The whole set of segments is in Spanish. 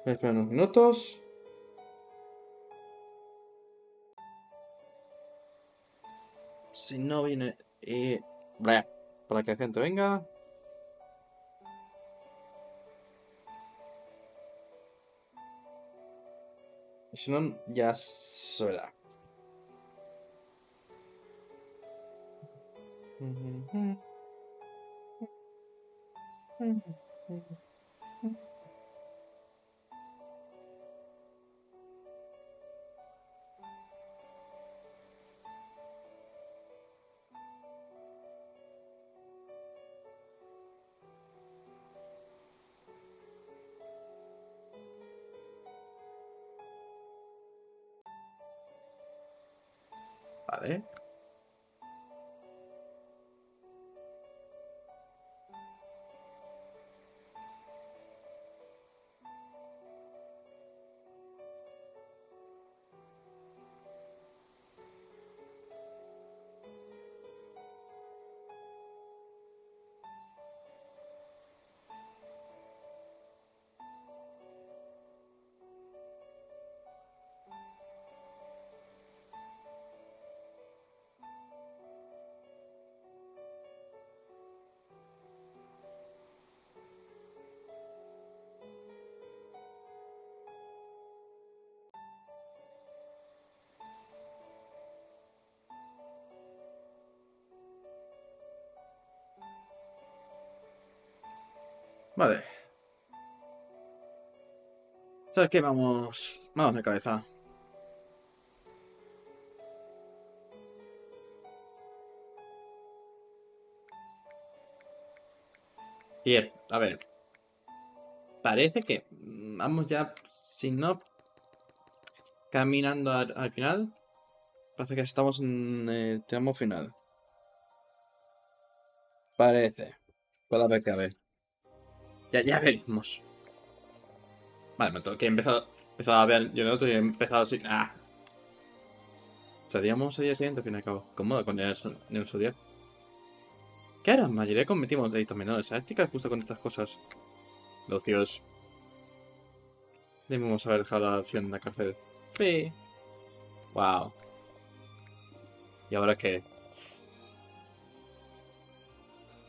Espera unos minutos. Si no viene... para que la gente venga. Y si no, ya se verá. Vale. Vale. ¿Sabes qué? Vamos... Vamos de cabeza. Bien, a ver. Parece que vamos ya, si no caminando al final, parece que estamos en el tramo final. Parece. Puede ver que a ver. Ya veremos. Vale, me tengo que empezado a ver yo en otro y he empezado así. ¡Ah! Seríamos al día siguiente, al fin y al cabo. Cómodo con el su día. ¿Qué hará? Mayoría cometimos delitos menores. La ética es justo con estas cosas. Locios. Debemos haber dejado a la acción en la cárcel. Sí. Wow. ¿Y ahora qué?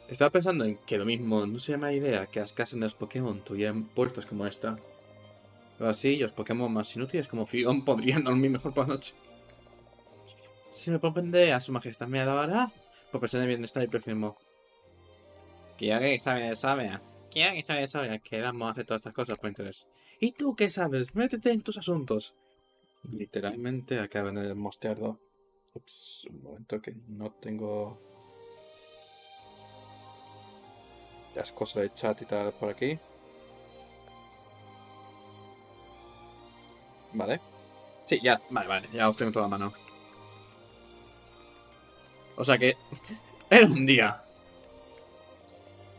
Estaba pensando en que lo mismo no sería mala idea que las casas de los Pokémon tuvieran puertas como esta. O así, los Pokémon más inútiles como Fion podrían dormir mejor por la noche. Si me propende a su majestad me alabará por pensar en el bienestar y prójimo. Que sabe. Que sabe que vamos a hacer todas estas cosas por interés. ¿Y tú qué sabes? Métete en tus asuntos. Literalmente acaban de mostrarlo. Ups, un momento que no tengo las cosas de chat y tal por aquí. Vale. Sí, ya, vale, ya os tengo toda a mano. O sea que, era un día.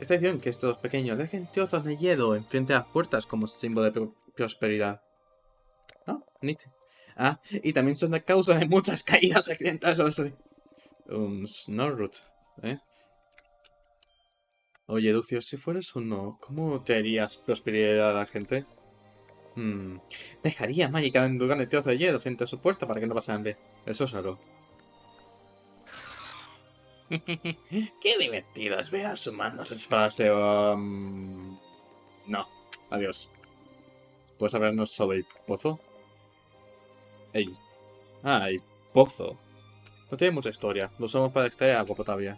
Esta edición que estos pequeños dejen trozos de hielo enfrente de las puertas como símbolo de prosperidad. ¿No? Nietzsche. Ah, y también son la causa de muchas caídas accidentales. Un Snorrut, ¿eh? Oye, Lucio, si fueras uno, ¿cómo te harías prosperidad a la gente? Hmm. Dejaría a Magic en trozos de hielo frente a su puerta para que no pase hambre. Eso es raro. Qué divertido es ver a los humanos esparce. No. Adiós. ¿Puedes hablarnos sobre el pozo? Ey. Ah, el pozo. No tiene mucha historia. Lo usamos para extraer agua potable.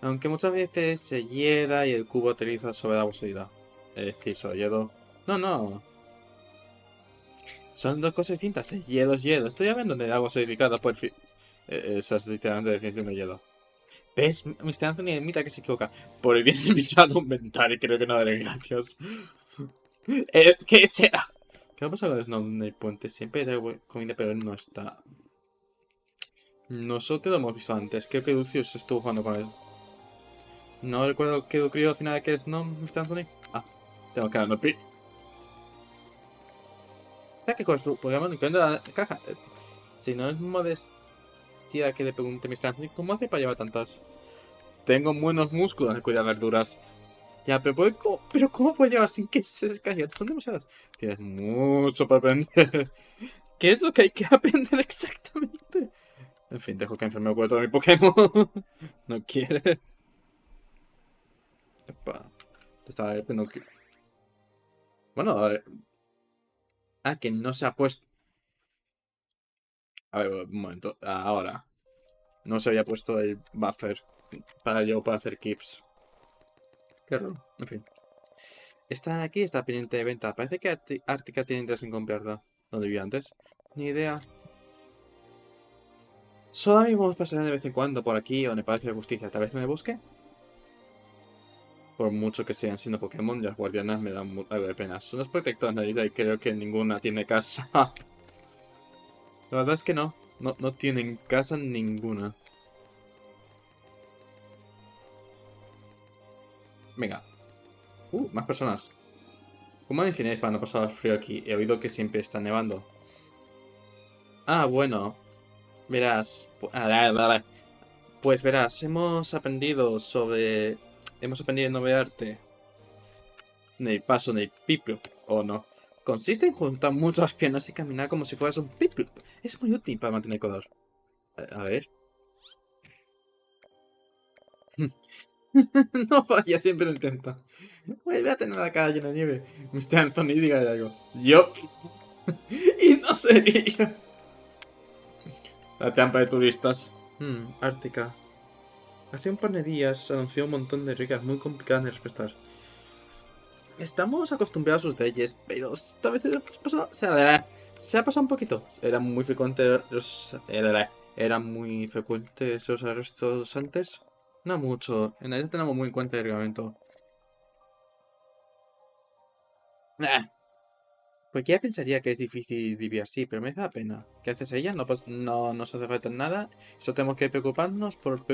Aunque muchas veces se hiela y el cubo aterriza sobre agua sólida. Es decir, sobre hielo. No, no. Son dos cosas distintas. El hielo es hielo. Estoy hablando de agua solidificada por esa es literalmente la definición de hielo. ¿Ves? Mr. Anthony admita que se equivoca. Por el bien de mi salud mental y creo que no daré gracias. ¿Qué será? ¿Qué ha pasado con Snow en el puente? Siempre hay comida, pero él no está. Nosotros lo hemos visto antes. Creo que Lucius estuvo jugando con él. No recuerdo qué ocurrió al final de que Snow, Mr. Anthony. Ah, tengo que darme el pi. ¿Sabes qué con su programa incluyendo la caja? Si no es modestia tía que le pregunte a Mr. Anthony cómo hace para llevar tantas. Tengo buenos músculos de cuidar verduras. Ya, pero, pero ¿cómo puedo llevar sin que se caigan? Son demasiadas. Tienes mucho para aprender. ¿Qué es lo que hay que aprender exactamente? En fin, dejo que enferme el cuerpo de mi Pokémon. No quiere. Epa. Estaba no Bueno, a ver. Ah, que no se ha puesto. A ver, un momento. Ahora. No se había puesto el buffer para yo para hacer keeps. Qué raro. En fin. Esta de aquí está pendiente de venta. Parece que Ártica tiene interés en comprarla. ¿Dónde vivía antes? Ni idea. Solo mismo pasarán de vez en cuando por aquí o en el Palacio de Justicia. Tal vez en el bosque. Por mucho que sigan siendo Pokémon, las guardianas me dan algo de pena. Son las protectoras de la vida y creo que ninguna tiene casa. La verdad es que no. No tienen casa ninguna. Venga. Más personas. ¿Cómo ingeniáis para no pasar frío aquí? He oído que siempre está nevando. Ah, bueno. Verás. Pues verás, hemos aprendido a novedarte. Ni paso ni piplup, ¿o no? Consiste en juntar muchas piernas y caminar como si fueras un piplup. Es muy útil para mantener color. A ver. No falla, siempre lo intenta. Vuelve a tener la cara llena de nieve. Mr. Anthony, diga algo. Yo. Y no sería. La trampa de turistas. Ártica. Hace un par de días anunció un montón de reglas muy complicadas de respetar. Estamos acostumbrados a sus leyes, pero esta vez se ha pasado un poquito. Eran muy frecuentes los arrestos antes. No mucho. En realidad tenemos muy en cuenta el reglamento. Nah, cualquiera pensaría que es difícil vivir así, pero me da pena. ¿Qué haces ella? No nos hace falta nada. Solo tenemos que preocuparnos por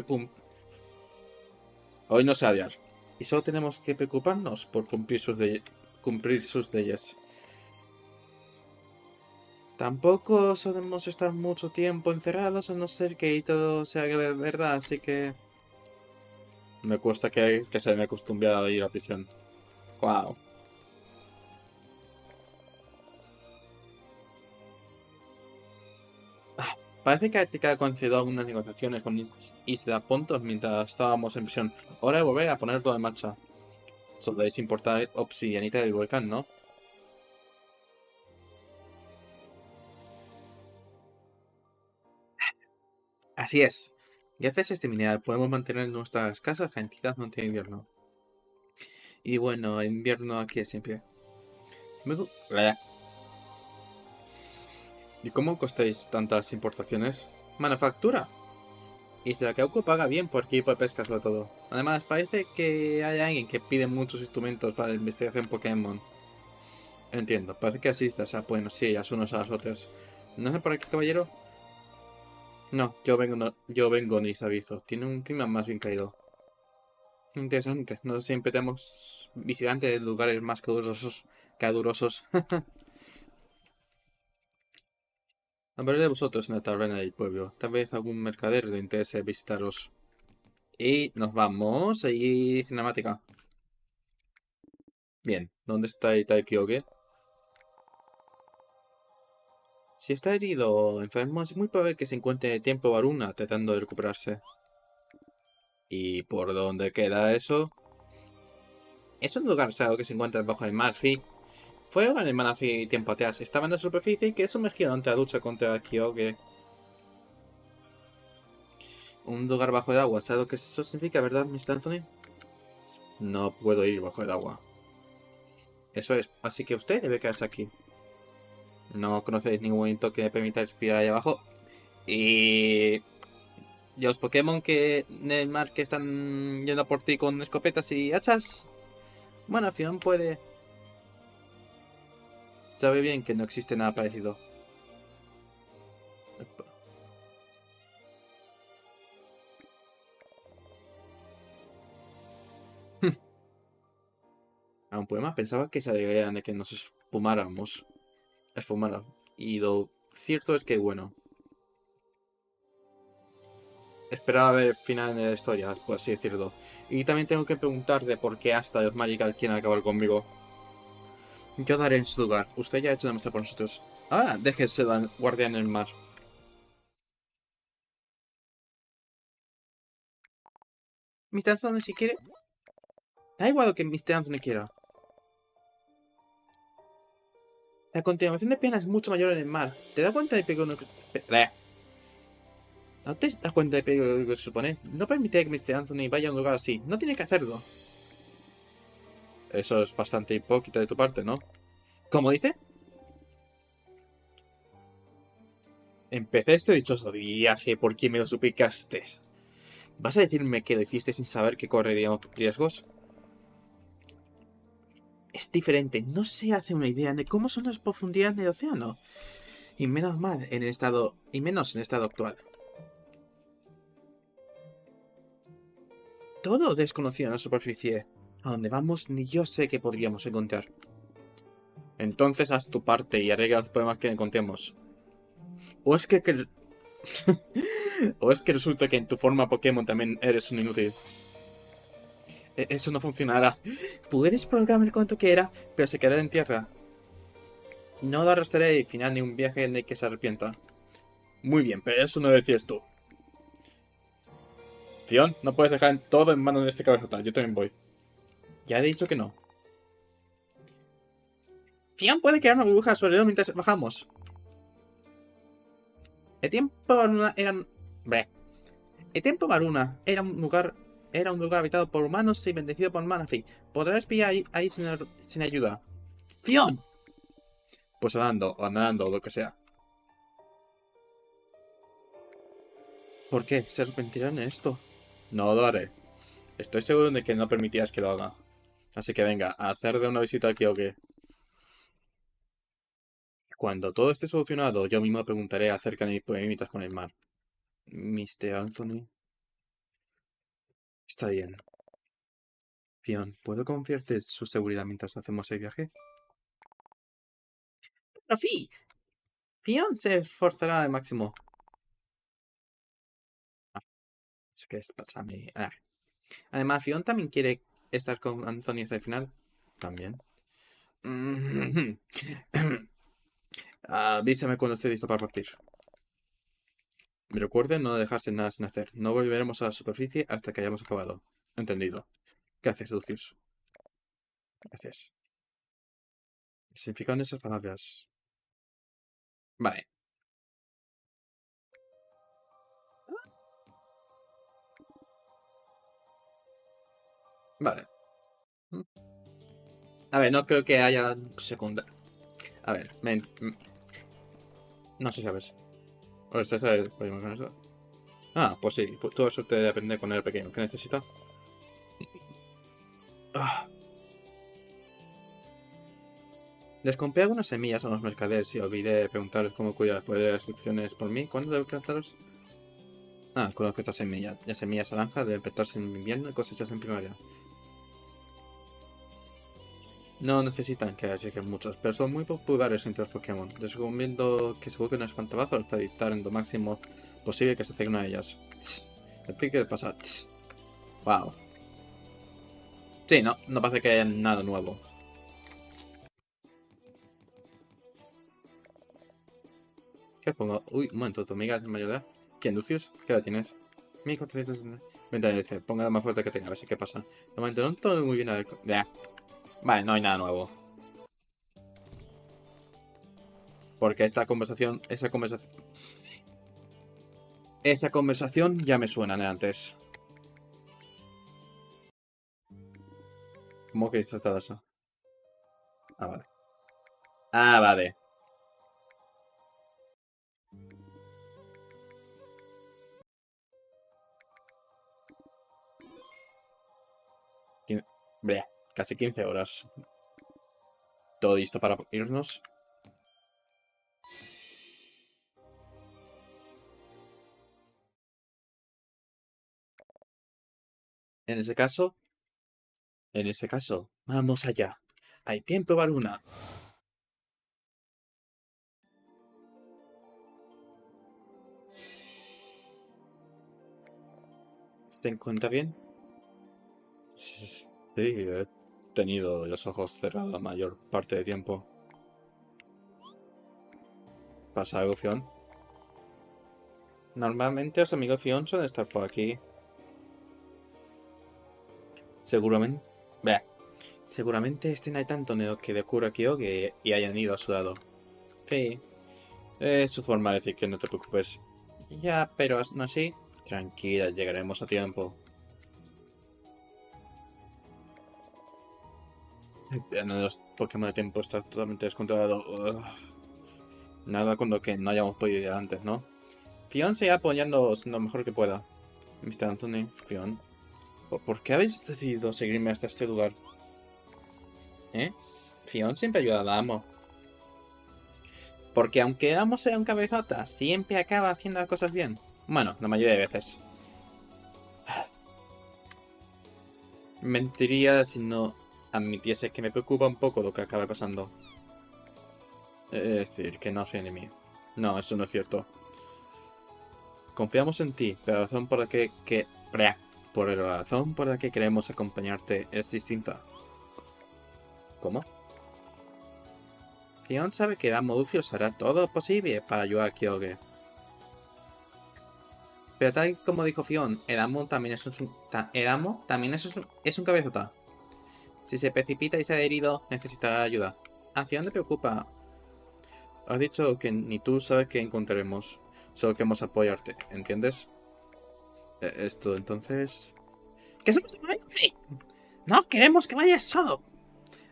Hoy no se va a liar. Y solo tenemos que preocuparnos por cumplir sus leyes. Tampoco solemos estar mucho tiempo encerrados, a no ser que todo sea de verdad, así que... Me cuesta que se me acostumbre a ir a prisión. Wow. Parece que África concedió algunas negociaciones con Isla Pontos mientras estábamos en prisión. Hora de volver a poner todo en marcha. Soléis importar obsidianita del volcán, ¿no? Así es. Gracias a este mineral podemos mantener nuestras casas calentitas durante el invierno. Y bueno, invierno aquí es siempre. ¿Y cómo costáis tantas importaciones? Manufactura. Isla Cauco paga bien por equipo de pesca sobre todo. Además, parece que hay alguien que pide muchos instrumentos para la investigación Pokémon. Entiendo, parece que así se bueno, sí, ellas unos a las otras. ¿No sé por qué, caballero? No, yo vengo ni aviso. Tiene un clima más bien caído. Interesante. No siempre tenemos visitantes de lugares más calurosos. Calurosos. Hablaré de vosotros en la taberna del pueblo. Tal vez algún mercader le interese visitaros. Y nos vamos. Ahí cinemática. Bien, ¿dónde está Itai Kyoge? Si está herido o enfermo, es muy probable que se encuentre en el Templo Varuna tratando de recuperarse. ¿Y por dónde queda eso? Es un lugar sagrado que se encuentra debajo del mar, Fi. Fue en el mar hace tiempo atrás. Estaba en la superficie y que sumergido ante la lucha contra Kyoge. Un lugar bajo el agua, ¿sabes lo que eso significa, verdad, Mr. Anthony? No puedo ir bajo el agua. Eso es, así que usted debe quedarse aquí. No conocéis ningún momento que me permita respirar ahí abajo. Y... los Pokémon que en el mar que están yendo por ti con escopetas y hachas. Bueno, Fion puede... Sabe bien que no existe nada parecido. A un poema pensaba que se alegrarían de que nos esfumáramos. Esfumara. Y lo cierto es que, bueno, Esperaba ver final de la historia, por así decirlo. Y también tengo que preguntar de por qué hasta los Magical quieren acabar conmigo. Yo daré en su lugar. Usted ya ha hecho demasiado por nosotros. Ahora, déjese la guardia en el mar. Mr. Anthony, si quiere... Da igual lo que Mr. Anthony quiera. La continuación de pena es mucho mayor en el mar. ¿Te das cuenta del peligro que... ¿No te das cuenta del peligro que se supone? No permite que Mr. Anthony vaya a un lugar así. No tiene que hacerlo. Eso es bastante hipócrita de tu parte, ¿no? ¿Cómo dice? Empecé este dichoso viaje porque me lo suplicaste. ¿Vas a decirme que lo hiciste sin saber que correríamos riesgos? Es diferente. No se hace una idea de cómo son las profundidades del océano. Y menos mal en el estado... Y menos en el estado actual. Todo desconocido en la superficie. A donde vamos ni yo sé qué podríamos encontrar. Entonces haz tu parte y arregla los problemas que encontremos. O es que... o es que resulta que en tu forma Pokémon también eres un inútil. Eso no funcionará. Puedes programar cuanto quiera, pero se quedará en tierra. No lo arrastraré y final ni un viaje en el que se arrepienta. Muy bien, pero eso no lo decías tú. Fion, no puedes dejar todo en manos de este cabezota. Yo también voy. Ya he dicho que no. Fion puede crear una burbuja sobre él mientras bajamos. El tiempo Maruna era... Bleh. El tiempo Maruna era un lugar... Era un lugar habitado por humanos y bendecido por Manaphy. Podrás pillar ahí sin ayuda. ¡Fion! Pues andando, o nadando, o lo que sea. ¿Por qué? ¿Se arrepentirán de esto? No lo haré. Estoy seguro de que no permitías que lo haga. Así que venga, a hacer de una visita aquí o qué. Cuando todo esté solucionado, yo mismo preguntaré acerca de mis problemitas con el mar. Mr. Anthony. Está bien. Fion, ¿puedo confiarte en su seguridad mientras hacemos el viaje? ¡Pero Fion se esforzará al máximo. Ah, es que pasa a mí. Ah. Además, Fion también quiere estar con Anthony hasta el final. También. Avísame cuando esté listo para partir. Me recuerde no dejarse nada sin hacer. No volveremos a la superficie hasta que hayamos acabado. Entendido. Gracias, Lucius. Gracias. Significan esas palabras. Vale. Vale. A ver, no creo que haya secundaria. A ver, no sé si sabes. O esta es podemos con esto. Ah, pues sí. Todo eso te depende con el pequeño. ¿Qué necesita? Ah. Les compré algunas semillas a los mercaderes y olvidé preguntarles cómo cuidar las instrucciones por mí. ¿Cuándo debo plantarlos? Ah, conozco estas semillas. Las semillas naranja deben plantarse en invierno y cosechas en primavera. No necesitan que lleguen muchos, pero son muy populares entre los Pokémon. Les recomiendo que se busquen unos espantapájaros para evitar en lo máximo posible que se acerquen a ellas. El pique de pasar. Wow. Sí, no parece que haya nada nuevo. ¿Qué pongo? Uy, un momento, tu amiga es mayor de edad. ¿Quién, Lucius? ¿Qué edad tienes? 1470. Vente, dice, ponga la más fuerte que tenga, a ver si qué pasa. De momento no todo muy bien a ver. Vale, no hay nada nuevo. Porque esta conversación, esa conversación ya me suena de antes. ¿Cómo que está eso? Ah, vale. Ah, vale. Bleh, casi 15 horas. ¿Todo listo para irnos? En ese caso, vamos allá. Hay tiempo para una. ¿Te encuentras bien? Sí, he tenido los ojos cerrados la mayor parte del tiempo. ¿Pasa algo, Fion? Normalmente los amigos Fion suelen estar por aquí. Seguramente. Bleh. Seguramente estén ahí tanto en lo que le ocurre a Kyoge y hayan ido a su lado. Sí. Es su forma de decir que no te preocupes. Ya, pero aún así. Tranquila, llegaremos a tiempo. En los Pokémon de tiempo está totalmente descontrolado. Ugh. Nada con lo que no hayamos podido ir antes, ¿no? Fion sigue apoyando lo mejor que pueda. Mr. Anthony, Fion. ¿Por qué habéis decidido seguirme hasta este lugar? ¿Eh? Fion siempre ayuda al amo. Porque aunque el amo sea un cabezota, siempre acaba haciendo las cosas bien. Bueno, la mayoría de veces. Mentiría si no admitiese que me preocupa un poco lo que acaba pasando. Es decir, que no soy enemigo. No, eso no es cierto. Confiamos en ti, pero la razón por la por la razón por la que queremos acompañarte es distinta. ¿Cómo? Fion sabe que Damo Lucius hará todo lo posible para ayudar a Kyoge. Pero tal y como dijo Fion, el amo también es un cabezota. Si se precipita y se ha herido, necesitará ayuda. A Fion le preocupa. Has dicho que ni tú sabes qué encontraremos. Solo queremos apoyarte, ¿entiendes? Esto, entonces... ¿Qué somos de momento? Sí. No queremos que vayas solo.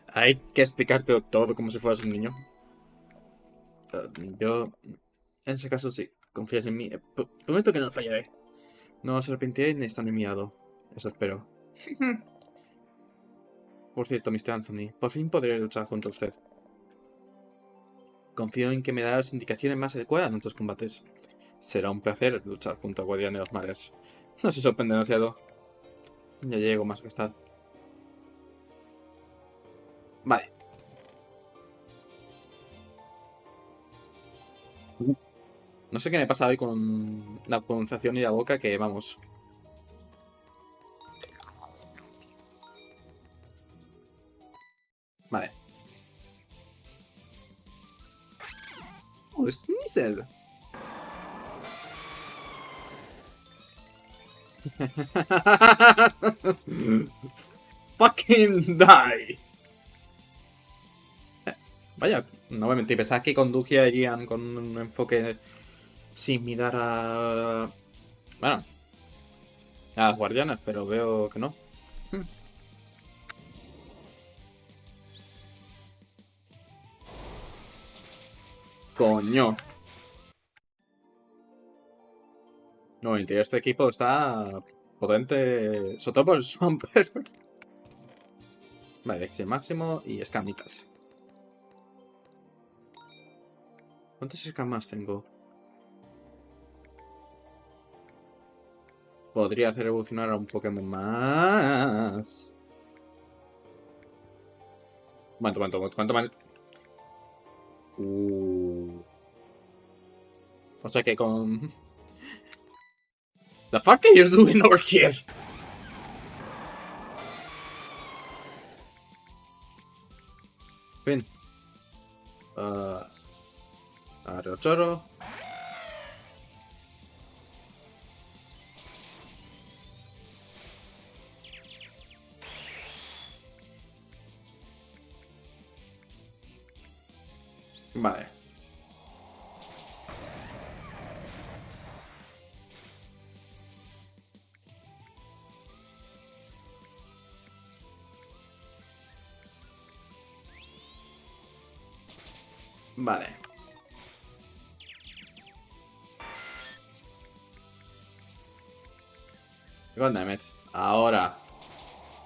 Hay que explicarte todo como si fueras un niño. Yo... En ese caso sí. Confías en mí. Prometo que no fallaré. No os arrepentiré ni estar en mi lado. Eso espero. Por cierto, Mr. Anthony, por fin podré luchar junto a usted. Confío en que me dará las indicaciones más adecuadas en nuestros combates. Será un placer luchar junto a Guardián de los Mares. No se sorprende demasiado. Ya llego, más majestad. Vale. No sé qué me pasa hoy con la pronunciación y la boca, que vamos. Vale. Oh, Sneasel. Fucking die. Vaya, no voy a mentir, pensaba que con Dugia irían con un enfoque sin mirar a... Bueno, a las guardianas, pero veo que no. Coño. No, este equipo está potente, sobre todo por el Swampert. Vale, Exi máximo y escamitas. ¿Cuántas escamas tengo? Podría hacer evolucionar a un Pokémon más. ¿Cuánto más? O sea que con... The fuck are you doing over here? Fin. Aerochoro. Vale. Vale. Goddammit. Ahora.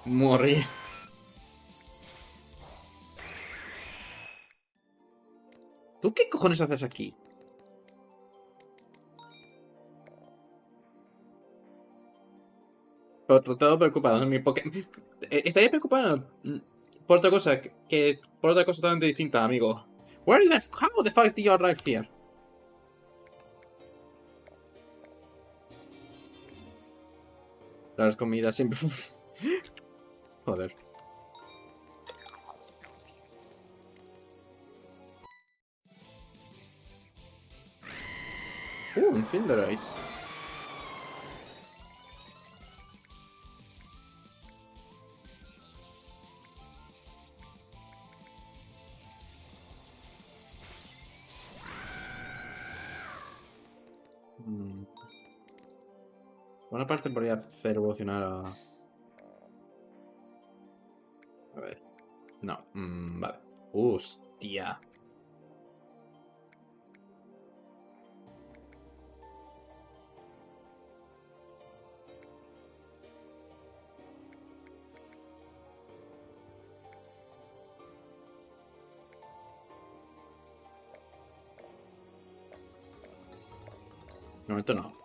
Morir. ¿Tú qué cojones haces aquí? Pero todo preocupado, ¿no? Estaría preocupado por otra cosa, por otra cosa totalmente distinta, amigo. How the fuck did you arrive here? Las comidas siempre... Joder. Un Cinderace. Una parte podría hacer evolucionar a... A ver. No. Vale. Hostia. De momento no.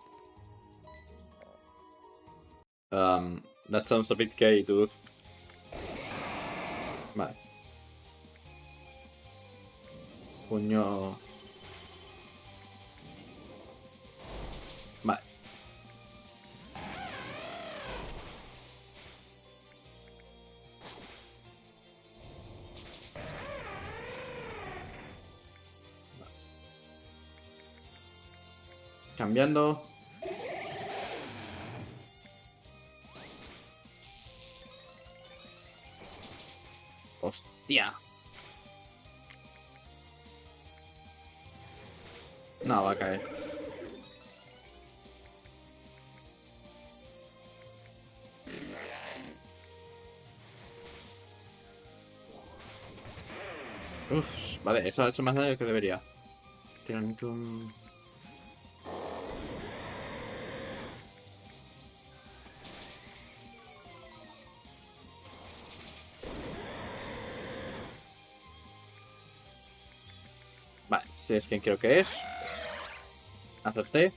That sounds a bit gay, dude. Vale. Puño... Vale. Cambiando. Hostia. No, va a caer. Uf, vale, eso ha hecho más daño que debería. Tiranitum. Vale, si es quien creo que es. Acerté.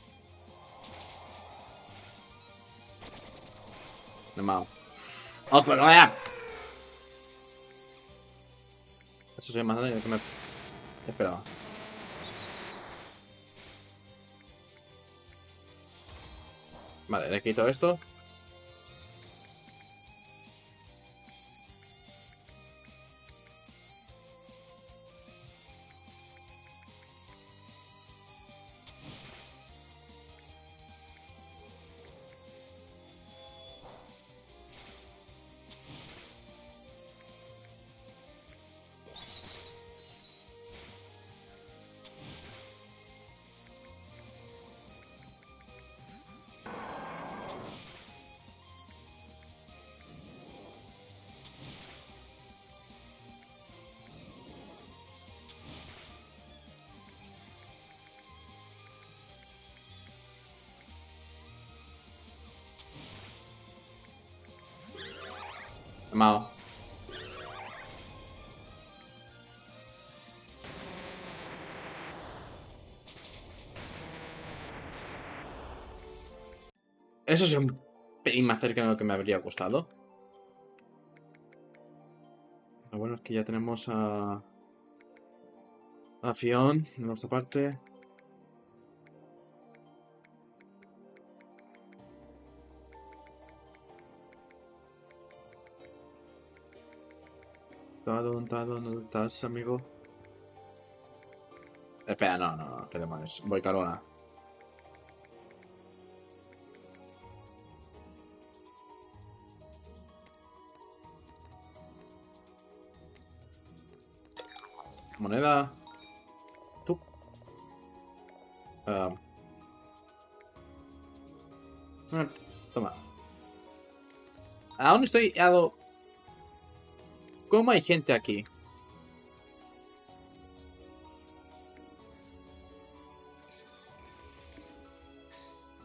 De mao. ¡Oh, pero vaya! Eso es más daño que me esperaba. Vale, le quito esto. Mao. Eso es un pelín más cerca de lo que me habría gustado. Lo bueno es que ya tenemos a Fion en nuestra parte. Tado, ¿dónde estás, amigo? Espera, no, qué demonios. Voy Carona. Moneda. Tú. Ah, toma. Aún estoy dado. ¿Cómo hay gente aquí?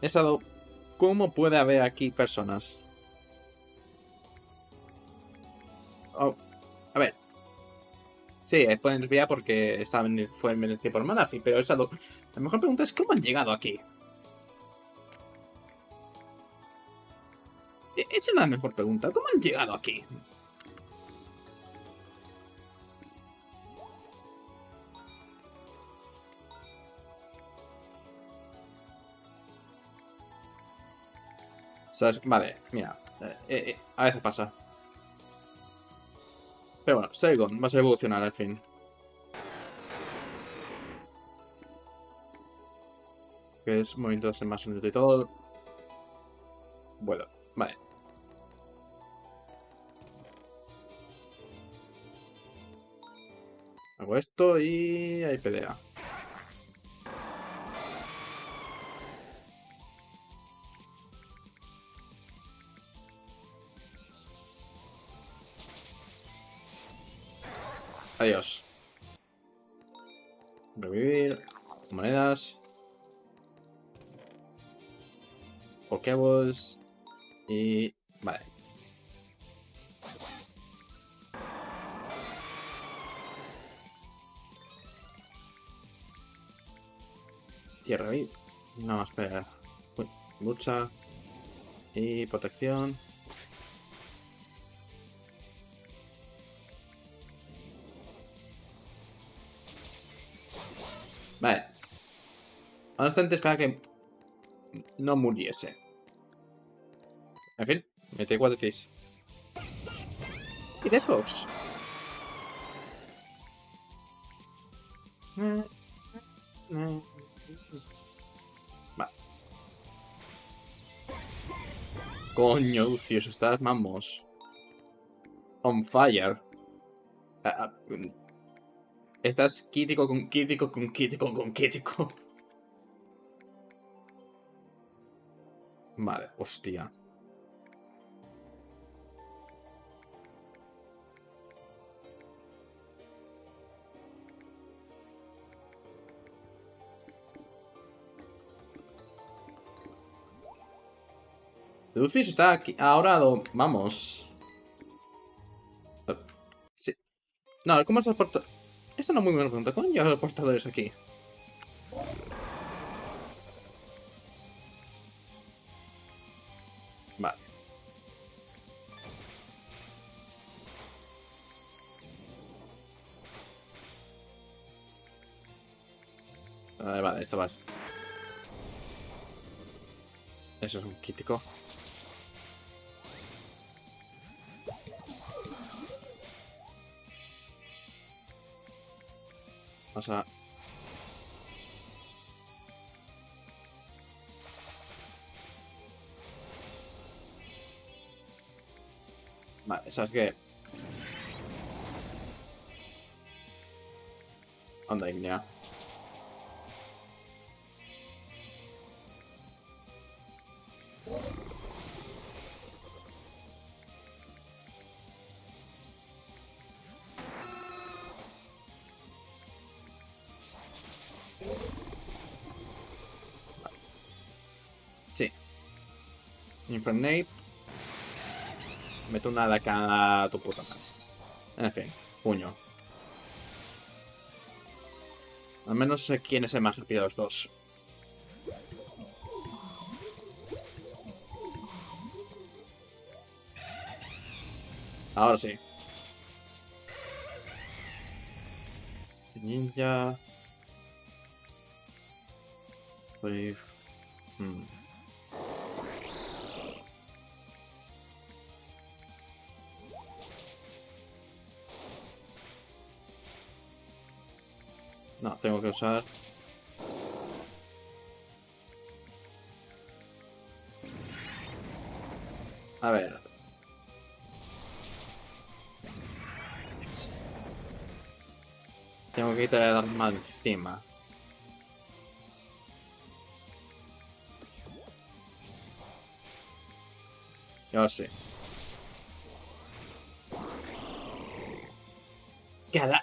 He dado. ¿Cómo puede haber aquí personas? Oh, a ver. Sí, pueden desviar porque fue en el por Manafi, pero la mejor pregunta es ¿cómo han llegado aquí? Esa es la mejor pregunta. ¿Cómo han llegado aquí? ¿Sabes? Vale, mira. A veces pasa. Pero bueno, Saigon va a ser evolucionar al fin. Que es movimiento de ser más unido y todo. Bueno, vale. Hago esto y hay pelea. Adiós. Revivir. Monedas. Pokéballs. Y... Vale. Tierra ahí. No, espera. Uy, lucha. Y protección. Vale. Honestamente espera que no muriese. En fin, me tengo de Tis. Y de Fox. Vale. Coño, Lucius, estás, vamos. On fire. Ah, ah, estás crítico con crítico con crítico con crítico. Vale, hostia. Lucius está aquí. Ahora, vamos. Sí. No, ¿cómo estás portadores? Esta no es muy buena pregunta. ¿Cómo llegan los portadores aquí? Vale. Vale, vale, esto va. Eso es un crítico. Vamos a... Vale, ¿sabes qué? Onda ignea. Sí. Infernate. Meto una de cada tu puta madre. En fin, puño. Al menos sé quién es el más rápido de los dos. Ahora sí. Ninja. Brave. Hmm. No, tengo que usar... A ver. Tengo que quitar el arma encima. Yo sí. Cada...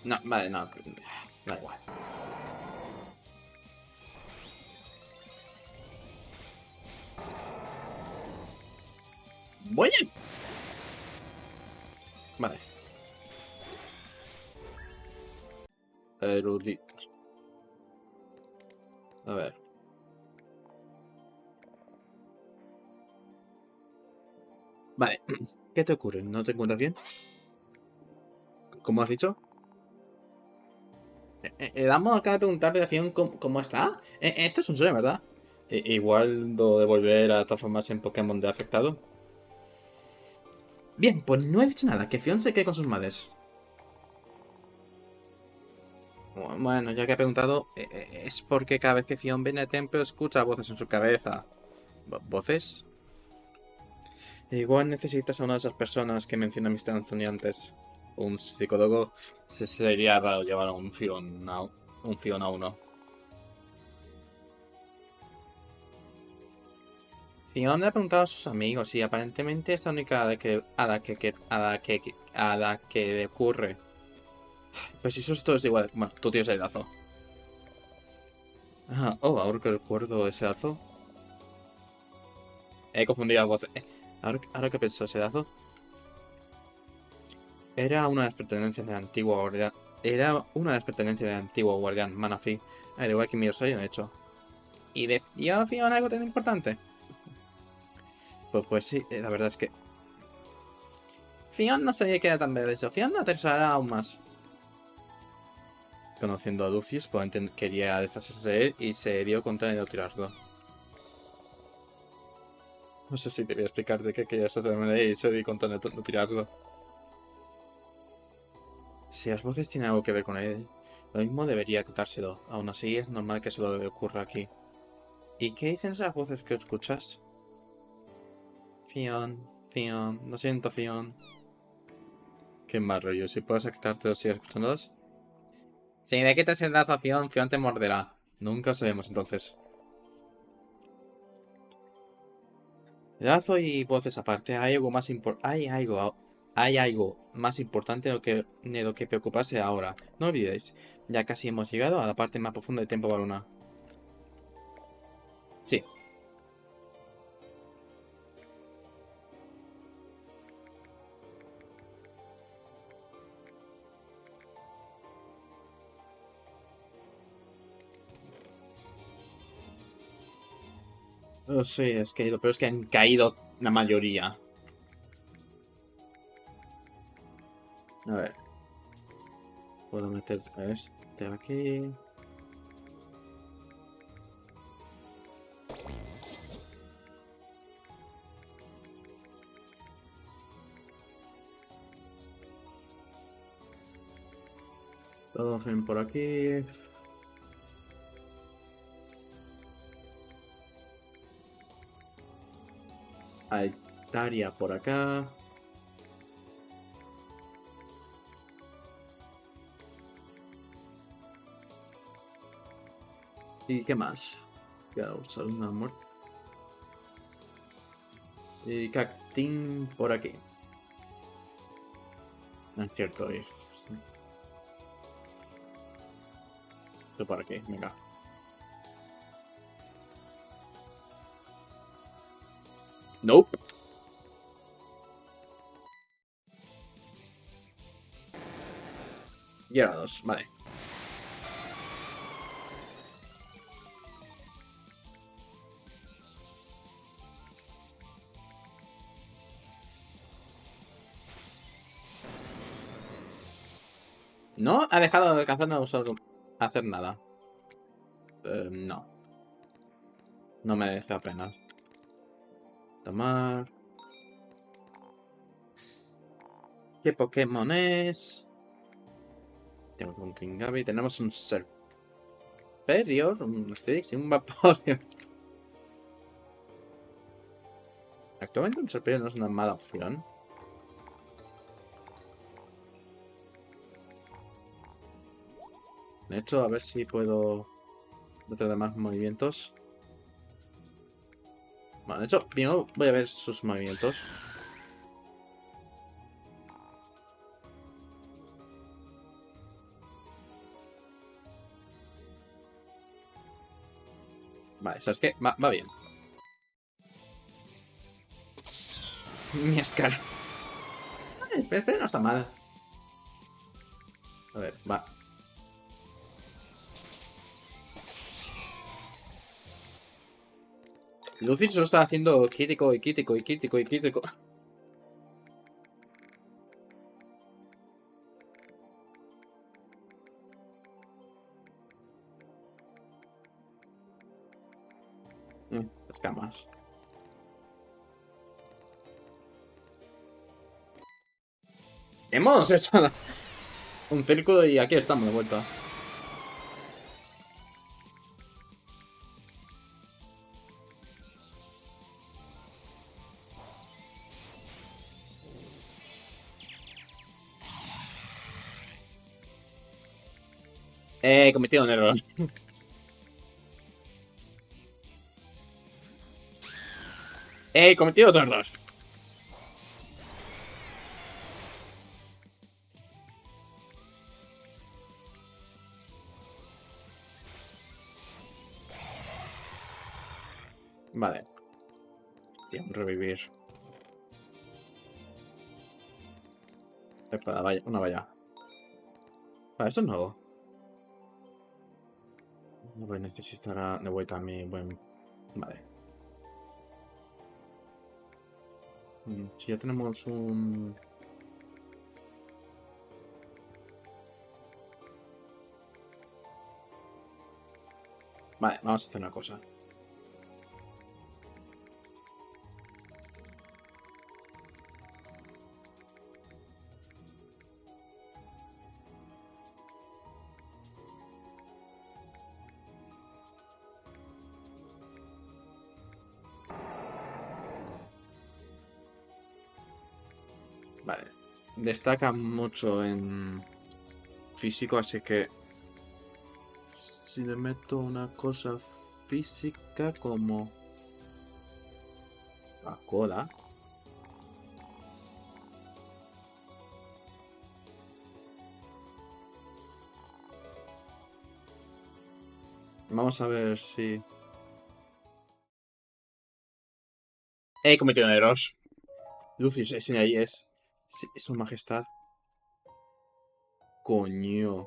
No, vale, no. Da igual. Voy a... Vale. Erudito. A ver. Vale. ¿Qué te ocurre? ¿No te encuentras bien? ¿Cómo has dicho? El amo acaba de preguntarle a Fion cómo está. Esto es un sueño, ¿verdad? Igual lo de volver a transformarse en Pokémon de afectado. Bien, pues no he dicho nada. Que Fion se quede con sus madres. Bueno, ya que he preguntado, es porque cada vez que Fion viene al templo escucha voces en su cabeza. ¿Voces? Igual necesitas a una de esas personas que menciona Mr. Anthony antes. Un psicólogo. Sería raro llevar a un Fion a uno. Fion le ha preguntado a sus amigos y aparentemente es la única a la que le ocurre. Pues si eso todo es igual. Bueno, tú tienes el lazo. Ahora que recuerdo ese lazo. He confundido las voces. Ahora que pienso ese lazo. Era una de las pertenencias del antiguo guardián. Era una de las pertenencias del antiguo guardián Manaphy. Al igual que mi Rosario, de hecho. ¿Y decía Fion algo tan importante? Pues sí, la verdad es que... Fion no sabía que era tan bello. Fion no aterrizará aún más. Conociendo a Lucius, probablemente quería deshacerse de él y se dio contra el tirarlo. No sé si te voy a explicar de qué quería hacerme de él y se dio contra el tirarlo. Si las voces tienen algo que ver con él, lo mismo debería contárselo. Aún así, es normal que eso le ocurra aquí. ¿Y qué dicen esas voces que escuchas? Fion, lo siento, Fion. Qué mal rollo, si puedes quitártelo, ¿sigues escuchándolas? Si le quitas el lazo a Fion, Fion te morderá. Nunca sabemos entonces. Lazo y voces aparte, hay algo más importante de lo que preocuparse ahora. No olvidéis, ya casi hemos llegado a la parte más profunda del Templo Varuna. Sí. Sí, es que lo peor es que han caído la mayoría. A ver. Puedo meter a este aquí. Todo ven por aquí. Altaria por acá. ¿Y qué más? Voy a usar una muerte. Y Cactín por aquí. No es cierto, es... Esto por aquí, venga. Nope. Y ahora dos, vale. No ha dejado de hacer nada. No. No merece la pena. Tomar. ¿Qué Pokémon es? Tenemos un Kingambit. Tenemos un Serperior, un Strix y un Vaporeon. Actualmente un Serperior no es una mala opción. De hecho, a ver si puedo meter más movimientos. Bueno, de hecho, primero voy a ver sus movimientos. Vale, ¿sabes qué? Va bien. Mi escala. Pero no está mal. A ver, va. Lucy solo está haciendo crítico y crítico y crítico y crítico. Escamas. Hemos hecho un círculo y aquí estamos de vuelta. He cometido un error. He cometido otro error. Vale. Tío, revivir. Espada, vaya, una valla. Vale, eso es nuevo. No voy a necesitar de vuelta a mi buen. Vale. Si ya tenemos un. Vale, vamos a hacer una cosa. Vale. Destaca mucho en físico, así que si le meto una cosa física como la cola. Vamos a ver si... He cometido un error. Lucius, ese ahí es... Es su majestad. Coño.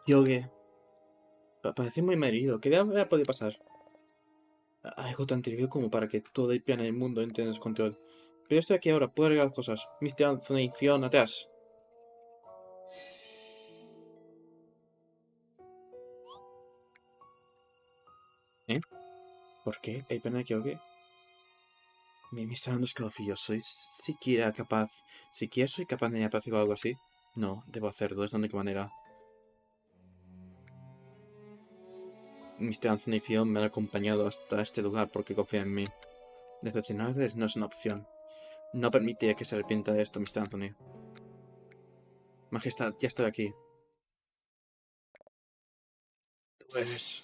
Yogue. Parece muy marido. ¿Qué día me ha podido pasar? Algo tan trivio como para que todo el piano del mundo entre en descontrol. Pero estoy aquí ahora, puedo arreglar cosas. Mr. Anthony, Fiona, atrás. ¿Eh? ¿Por qué? ¿El piano de Kyoge? Me está dando escalofríos. ¿Soy siquiera capaz... ¿Siquiera soy capaz de apaciguar algo así? No, debo hacerlo. Es la única manera. Mr. Anthony y Fiona me han acompañado hasta este lugar porque confía en mí. Decepcionarles no es una opción. No permitiré que se arrepienta de esto, Mr. Anthony. Majestad, ya estoy aquí. Tú eres...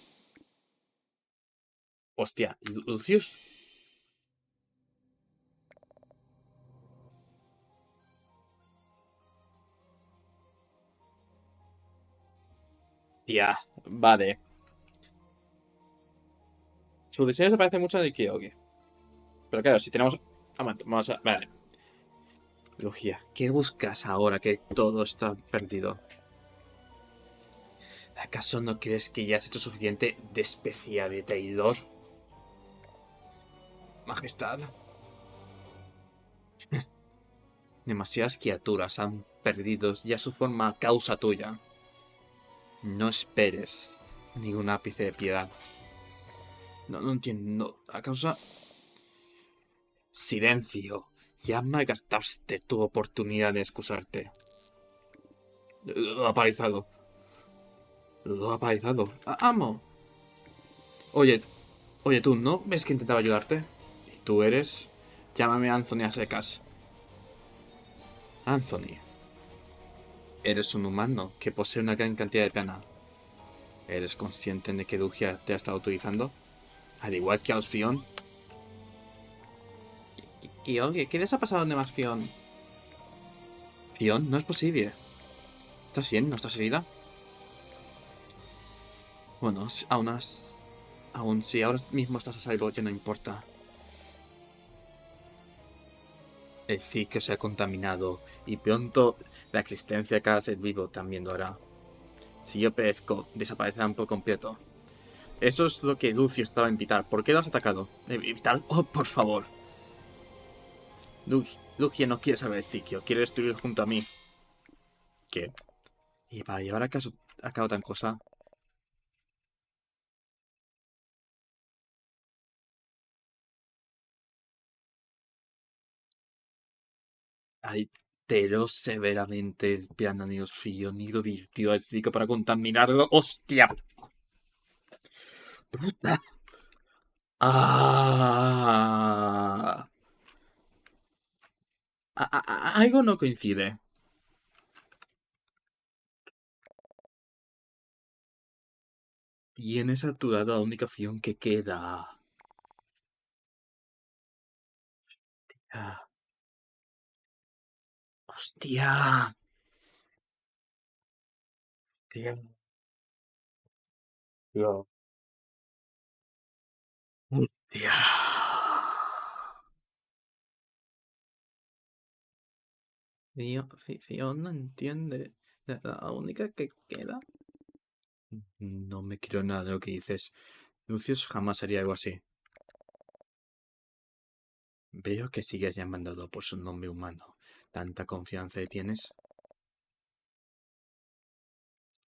Hostia, ¿Lucius? Tía, vale. Su diseño se parece mucho a de Kyoge. Pero claro, si tenemos... Vamos a... Vale. Logia, ¿qué buscas ahora que todo está perdido? ¿Acaso no crees que ya has hecho suficiente de especie de traidor? Majestad. Demasiadas criaturas han perdido ya su forma a causa tuya. No esperes ningún ápice de piedad. No entiendo. A causa... Silencio. Ya malgastaste tu oportunidad de excusarte. Lo ha paralizado. Lo ha paralizado. Amo. Oye, tú, ¿no ves que intentaba ayudarte? ¿Y tú eres? Llámame Anthony a secas. Anthony. Eres un humano que posee una gran cantidad de pena. ¿Eres consciente de que Dugia te ha estado utilizando? Al igual que a los Fion. Oye, ¿qué les ha pasado a los demás Fion? Fion, no es posible. ¿Estás bien? ¿No estás herida? Bueno, aún si ahora mismo estás a salvo, ya no importa. El ciclo se ha contaminado y pronto la existencia de cada ser vivo también lo hará. Si yo perezco, desaparecerán por completo. Eso es lo que Lucius estaba en evitar. ¿Por qué lo has atacado? ¿Evitar? Oh, por favor. Lugia no quiere saber el ciclo, quiere destruir junto a mí. ¿Qué? ¿Y para llevar a cabo tan cosa? Alteró severamente el plan de amigos Fio, ni lo virtió al ciclo para contaminarlo. ¡Hostia! ¡Bruta! ¡Ah! Algo no coincide. Tienes a tu lado la única opción que queda. Ah, ¡hostia! Tío, tío. ¡Hostia! Fio no entiende. La única que queda. No me creo nada de lo que dices. Lucius jamás haría algo así. Veo que sigues llamándolo por su nombre humano. ¿Tanta confianza le tienes?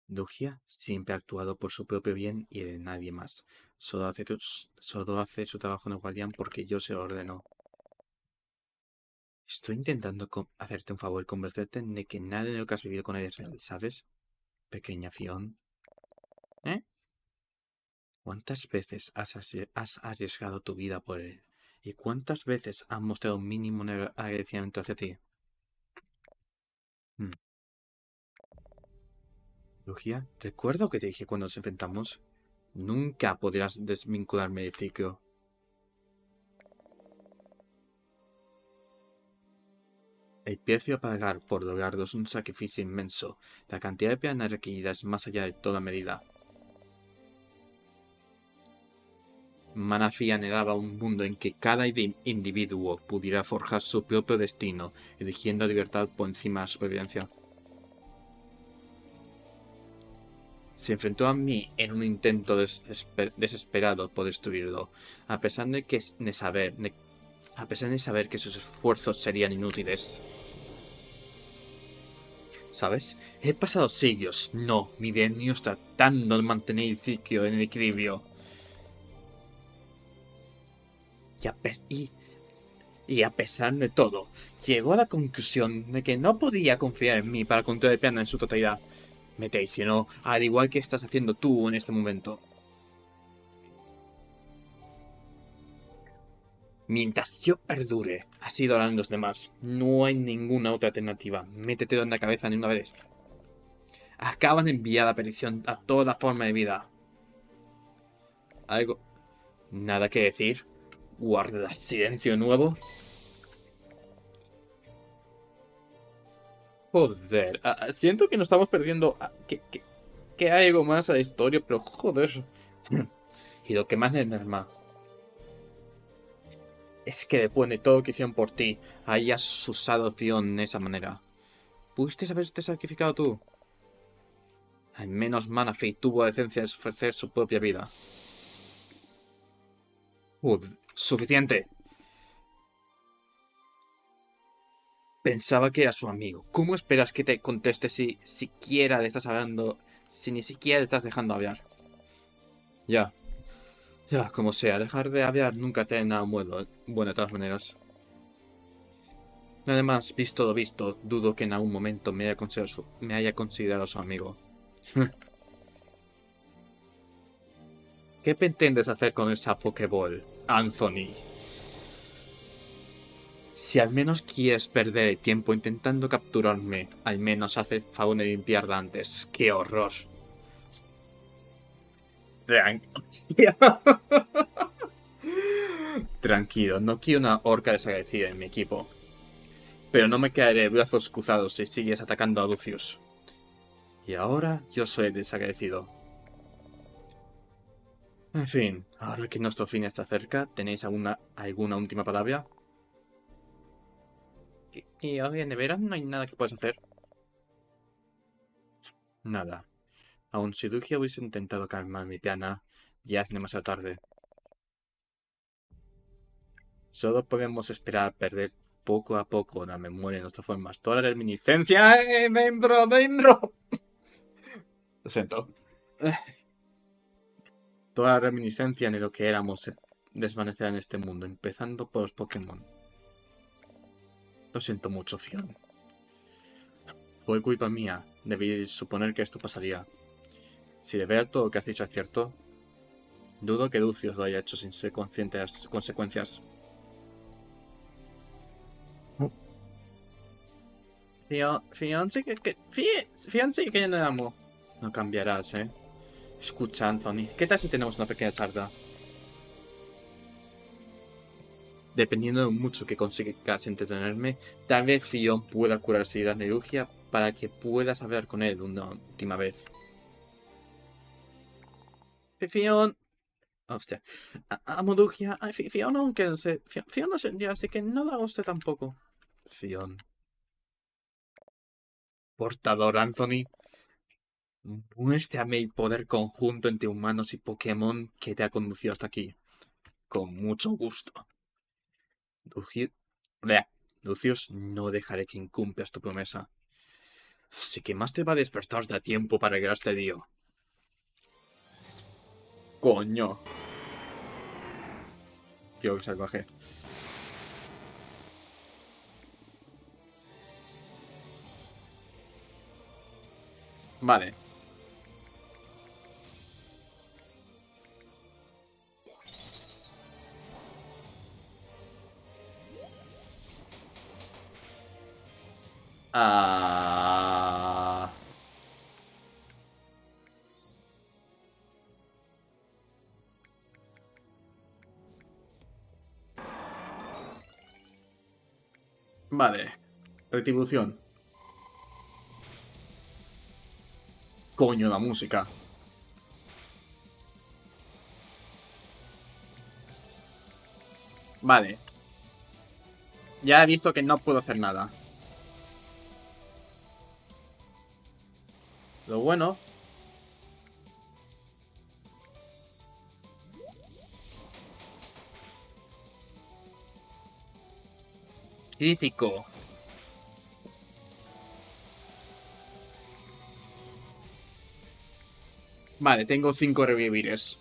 Lugia siempre ha actuado por su propio bien y de nadie más. Solo hace su trabajo en el guardián porque yo se lo ordeno. Estoy intentando hacerte un favor y convencerte de que nada de lo que has vivido con él es real, ¿sabes? Pequeña Fion. ¿Eh? ¿Cuántas veces has arriesgado tu vida por él? ¿Y cuántas veces han mostrado un mínimo agradecimiento hacia ti? Hmm. Lugia, recuerdo que te dije cuando nos enfrentamos. Nunca podrás desvincularme del ciclo. El precio a pagar por lograrlo es un sacrificio inmenso. La cantidad de pena requerida es más allá de toda medida. Manaphy anhelaba un mundo en que cada individuo pudiera forjar su propio destino, eligiendo libertad por encima de la supervivencia. Se enfrentó a mí en un intento desesperado por destruirlo, a pesar a pesar de saber que sus esfuerzos serían inútiles. ¿Sabes? He pasado siglos, no, milenios tratando de mantener el ciclo en equilibrio. Y y a pesar de todo, llegó a la conclusión de que no podía confiar en mí para controlar el plan en su totalidad. Me traicionó, al igual que estás haciendo tú en este momento. Mientras yo perdure, así lo harán los demás. No hay ninguna otra alternativa. Métetelo en la cabeza de una vez. Acaban de enviar la petición a toda forma de vida. ¿Algo? ¿Nada que decir? ¿Guarda silencio nuevo? Joder, siento que nos estamos perdiendo. Que hay algo más a la historia, pero joder. Y lo que más me enerva es que después de todo lo que hicieron por ti, hayas usado a Fion de esa manera. ¿Pudiste haberte sacrificado tú? Al menos Manaphy tuvo la decencia de ofrecer su propia vida. Suficiente. Pensaba que era su amigo. ¿Cómo esperas que te conteste si siquiera le estás hablando, si ni siquiera le estás dejando hablar? Ya, ya, como sea, dejar de hablar nunca te da nada bueno de todas maneras. Además, visto lo visto, dudo que en algún momento me haya considerado su amigo. ¿Qué pretendes hacer con esa Pokéball, Anthony? Si al menos quieres perder el tiempo intentando capturarme, al menos haz el favor de limpiarla antes. ¡Qué horror! Hostia. Tranquilo, no quiero una orca desagradecida en mi equipo. Pero no me quedaré de brazos cruzados si sigues atacando a Lucius. Y ahora yo soy desagradecido. En fin, ahora que nuestro fin está cerca, ¿tenéis alguna última palabra? Y oye, de veras no hay nada que puedas hacer. Nada. Aun si Dugia hubiese intentado calmar mi piana, ya es demasiado tarde. Solo podemos esperar a perder poco a poco la memoria de nuestras formas. Toda la reminiscencia. ¡Dentro, dentro! Lo siento. Toda la reminiscencia de lo que éramos se desvanecerá en este mundo, empezando por los Pokémon. Lo siento mucho, Fion. Fue culpa mía. Debí suponer que esto pasaría. Si de verdad todo lo que has dicho es cierto, dudo que Lucius lo haya hecho sin ser consciente de las consecuencias. Fion sí que ya no amo. No cambiarás, ¿eh? Escucha, Anthony, ¿qué tal si tenemos una pequeña charla? Dependiendo de mucho que consigas entretenerme, tal vez Fion pueda curar esa herida de Lugia para que puedas hablar con él una última vez. Fion... Hostia. Amo Lugia. Fion aunque no sé... Fion no sé, ya, así que no da gusto tampoco. Fion. Portador, Anthony. Muéstrame el poder conjunto entre humanos y Pokémon que te ha conducido hasta aquí. Con mucho gusto. Lucius, no dejaré que incumplas tu promesa. Así que más te va a despertarte a tiempo para llegar a este día. Coño. Tío, qué salvaje. Vale. Ah... Vale. Retribución. Coño, la música. Vale. Ya he visto que no puedo hacer nada. Lo bueno... Crítico. Vale, tengo 5 revivires.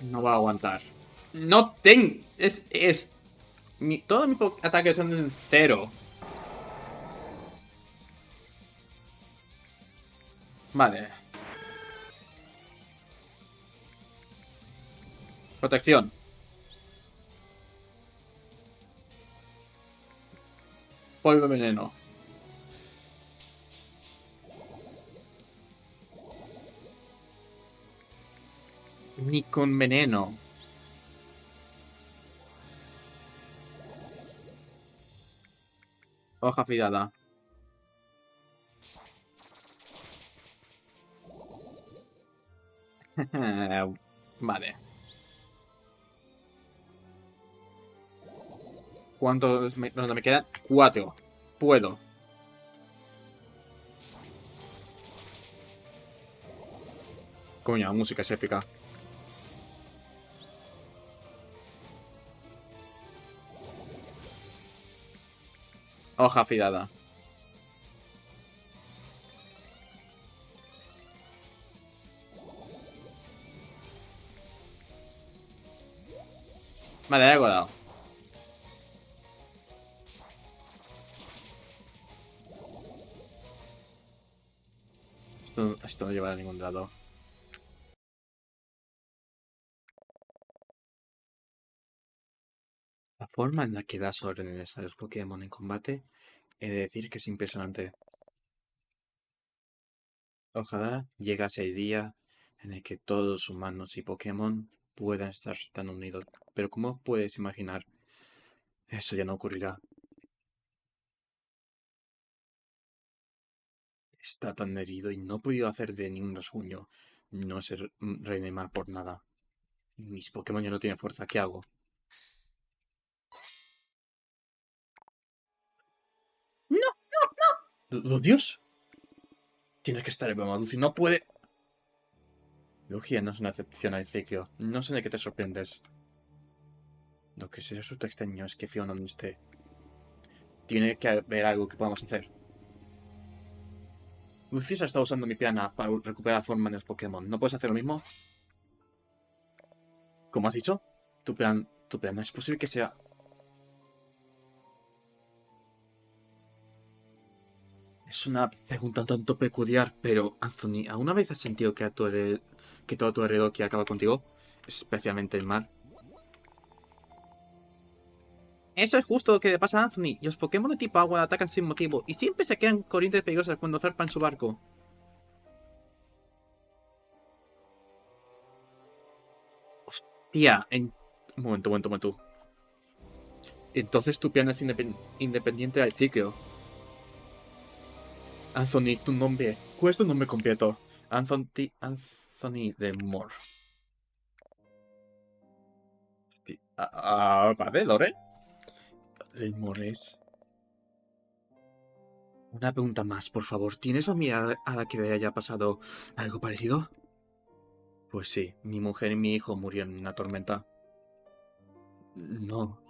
No va a aguantar. No tengo... todos mis ataques son en cero. Vale. Protección. Polvo veneno. Ni con veneno. Hoja afilada. Vale. ¿Cuántos dónde me quedan? 4. Puedo. Coño, la música es épica. Hoja afilada. Vale, algo he dado. Esto no lleva a ningún lado. La forma en la que das órdenes a los Pokémon en combate He de decir que es impresionante. Ojalá llegase el día en el que todos los humanos y Pokémon puedan estar tan unidos. Pero como puedes imaginar, eso ya no ocurrirá. Está tan herido y no he podido hacer de ni un rasguño. No ser rey de mar por nada. Mis Pokémon ya no tienen fuerza. ¿Qué hago? ¡No! ¡Dios! Tiene que estar el Maduzi. No puede... Lugia no es una excepción al ciclo. No sé de qué te sorprendes. Lo que sí resulta extraño es que Fiona no esté. Tiene que haber algo que podamos hacer. Lucisa está usando mi piana para recuperar forma en los Pokémon. ¿No puedes hacer lo mismo? ¿Cómo has dicho? Tu plan es posible que sea... Es una pregunta un tanto peculiar, pero Anthony, ¿alguna vez has sentido que, que todo a tu alrededor quiere acabar contigo? Especialmente el mar. Eso es justo lo que le pasa a Anthony. Los Pokémon de tipo agua atacan sin motivo y siempre se crean corrientes peligrosas cuando zarpan su barco. Tía, Un momento, un momento, un momento. Entonces tu piano es independiente del ciclo. Anthony, tu nombre. ¿Cuál es tu nombre completo? Anthony de Moore. Vale, Lore. De Moores. Una pregunta más, por favor. ¿Tienes amiga a la que le haya pasado algo parecido? Pues sí, mi mujer y mi hijo murieron en una tormenta. No.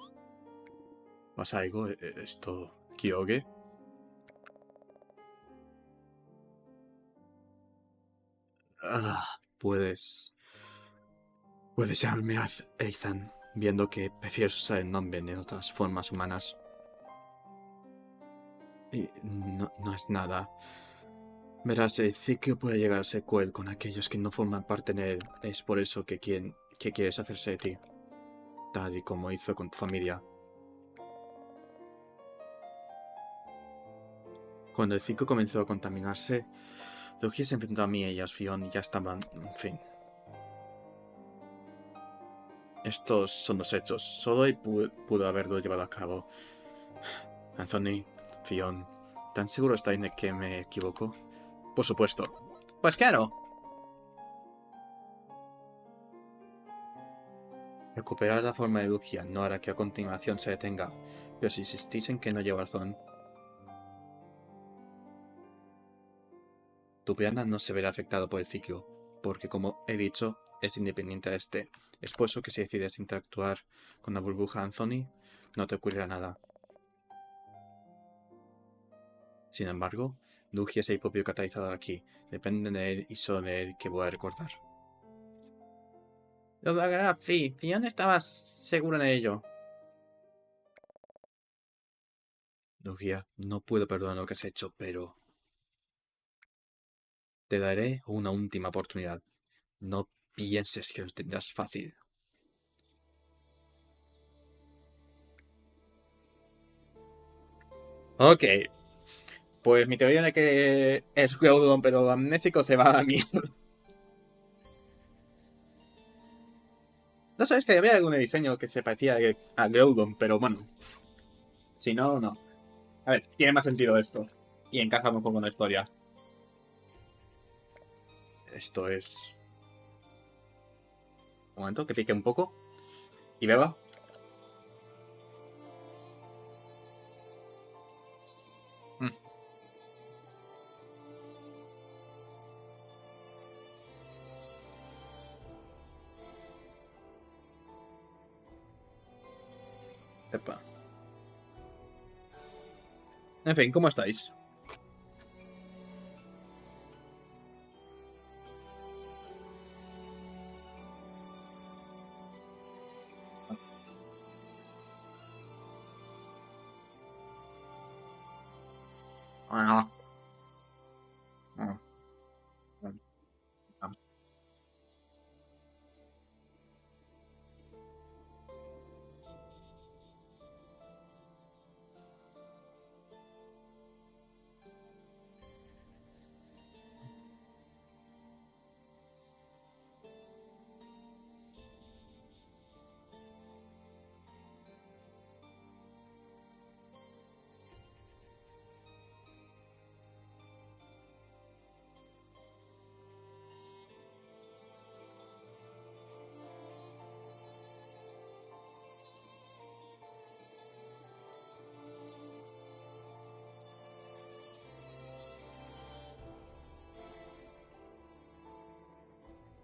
¿Pasa algo? ¿Esto... Kyoge? Puedes... Puedes llamarme Ethan, viendo que prefieres usar el nombre de otras formas humanas. Y no es nada. Verás, el ciclo puede llegar a ser cruel con aquellos que no forman parte de él. Es por eso que quieres hacerse de ti. Tal y como hizo con tu familia. Cuando el ciclo comenzó a contaminarse, Lugia se enfrentó a mí y a Fion y ya estaban... En fin. Estos son los hechos. Solo él pudo haberlo llevado a cabo. Anthony, Fion, ¿tan seguro estáis de que me equivoco? Por supuesto. Pues claro. Recuperar la forma de Lugia no hará que a continuación se detenga, pero si insistís en que no llevo razón, tu piana no se verá afectado por el ciclo, porque como he dicho, es independiente de este. Es por eso que si decides interactuar con la burbuja Anthony, no te ocurrirá nada. Sin embargo, Lugia es el propio catalizador aquí. Depende de él y solo de él que voy a recordar. Lo logrará, sí. Fiona estaba seguro de ello. Lugia, no puedo perdonar lo que has hecho, pero te daré una última oportunidad. No pienses que lo tendrás fácil. Ok, pues mi teoría de que es Groudon pero amnésico se va a mí. No sabes que había algún diseño que se parecía a Groudon, pero bueno. Si no, no. A ver, tiene más sentido esto. Y encaja un poco en la historia. Esto es... Un momento, que pique un poco. Y beba. Mm, epa. En fin, ¿cómo estáis? Ah, ah, ah, ah.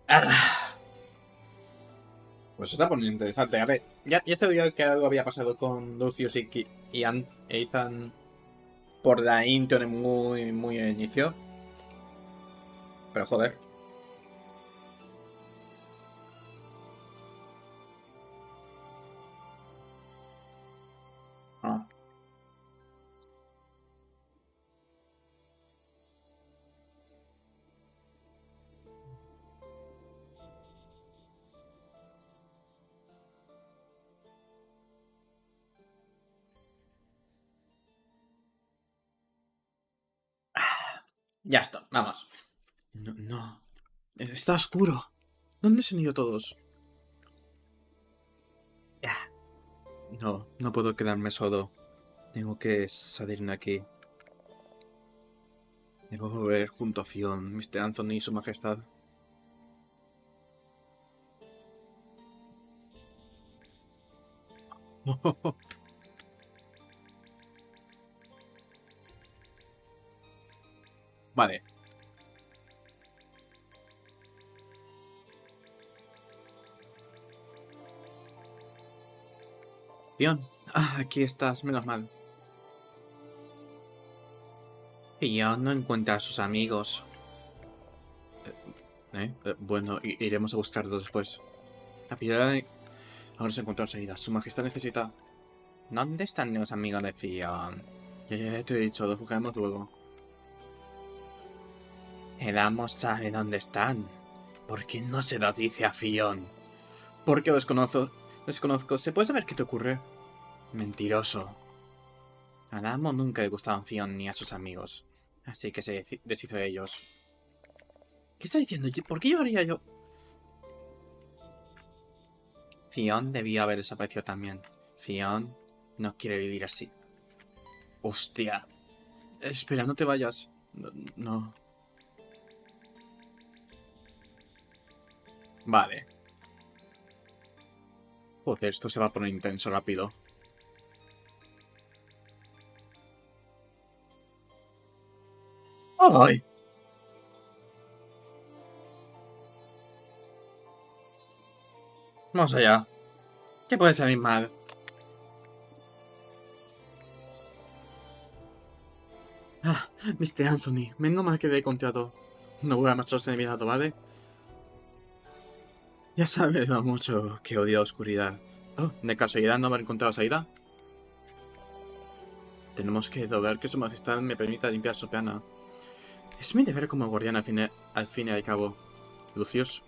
Ah, pues se está poniendo interesante. A ver, ya sabía que algo había pasado con Lucius y Ethan por la intro en muy al inicio. Pero joder. Ah. Ya está, vamos. No, no. Está oscuro. ¿Dónde se han ido todos? Ya. No, no puedo quedarme solo. Tengo que salir de aquí. Debo volver junto a Fion, Mr. Anthony y su majestad. Vale. Fion. Ah, aquí estás, menos mal. Fion no encuentra a sus amigos. Bueno, iremos a buscarlos después. La piedra ahora se encuentra enseguida. Su majestad necesita... ¿Dónde están los amigos de Fion? Ya te he dicho, los buscaremos luego. El amo sabe dónde están. ¿Por qué no se lo dice a Fion? Porque lo desconozco. Desconozco. ¿Se puede saber qué te ocurre? Mentiroso. Al amo nunca le gustaban Fion ni a sus amigos. Así que se deshizo de ellos. ¿Qué está diciendo? ¿Por qué lloraría yo? Fion debió haber desaparecido también. Fion no quiere vivir así. Hostia. Espera, no te vayas. No. No. Vale. Joder, esto se va a poner intenso rápido. ¡Ay! Vamos allá. ¿Qué puede salir mal? Ah, Mr. Anthony, menos mal que he encontrado. No voy a marcharse de mi lado, ¿vale? Ya sabes lo mucho que odio la oscuridad. Oh, ¿de casualidad no haber encontrado salida? Tenemos que lograr que su majestad me permita limpiar su piano. Es mi deber como guardián al fin y al cabo. Lucius.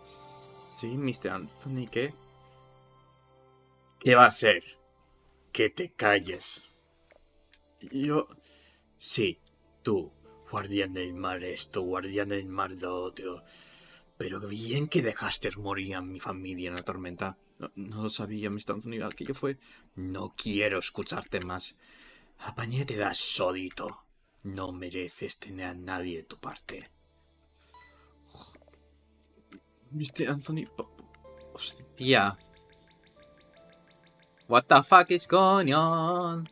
Sí, Mr. Anthony, ¿qué? ¿Qué va a ser? Que te calles. Yo... Sí, tú, guardián del mar esto, guardián del mar lo otro. Pero bien que dejaste morir a mi familia en la tormenta. No lo sabía, Mr. Anthony, aquello fue... No quiero escucharte más. Apañete das solito. No mereces tener a nadie de tu parte. Mr. Anthony... Hostia. What the fuck is going on?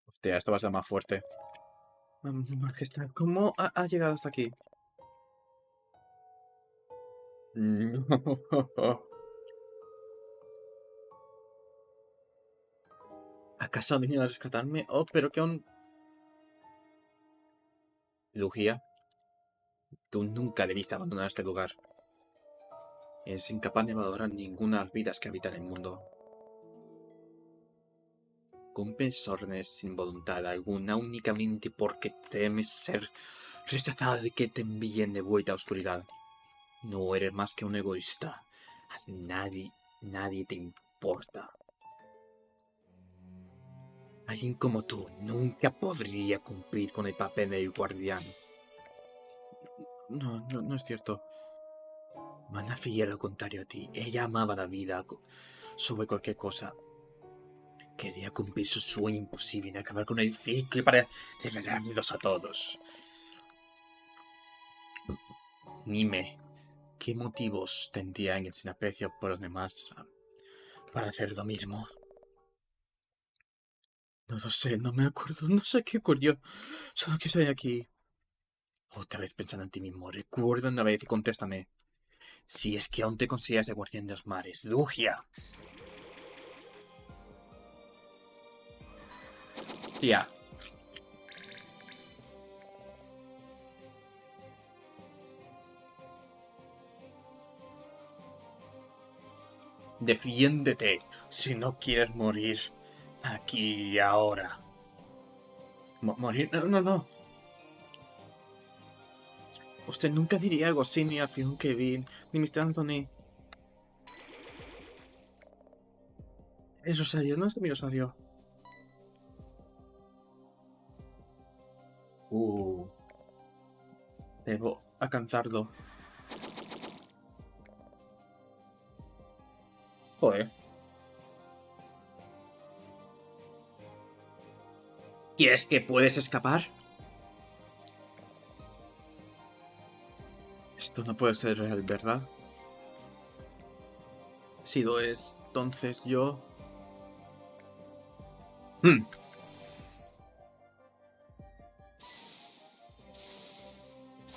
Hostia, esto va a ser más fuerte. Majestad, ¿cómo ha llegado hasta aquí? No. ¿Acaso ha venido a rescatarme? Oh, pero que aún... Lugia, tú nunca debiste abandonar este lugar. Es incapaz de valorar ninguna de las vidas que habitan el mundo. Cumples órdenes sin voluntad alguna únicamente porque temes ser rechazado de que te envíen de vuelta a oscuridad. No eres más que un egoísta. A nadie te importa. Alguien como tú nunca podría cumplir con el papel del guardián. No es cierto. Manafi era lo contrario a ti. Ella amaba la vida sobre cualquier cosa. Quería cumplir su sueño imposible de acabar con el ciclo para revelarlos a todos. Dime, ¿qué motivos tendrían el sin aprecio por los demás para hacer lo mismo? No lo sé, no me acuerdo, no sé qué ocurrió. Solo que estoy aquí. Otra vez pensando en ti mismo. Recuerda una vez y contéstame. Si es que aún te consideras el guardián de los mares. ¡Lugia! Tía. Defiéndete. Si no quieres morir. Aquí y ahora. ¿Morir? No, no, no. Usted nunca diría algo así ni a Fionn Kevin, ni Mr. Anthony. Es Rosario, no es mi Rosario. Uh. Debo alcanzarlo. Joder. ¿Quieres que puedes escapar? Esto no puede ser real, ¿verdad? Si lo es, entonces yo...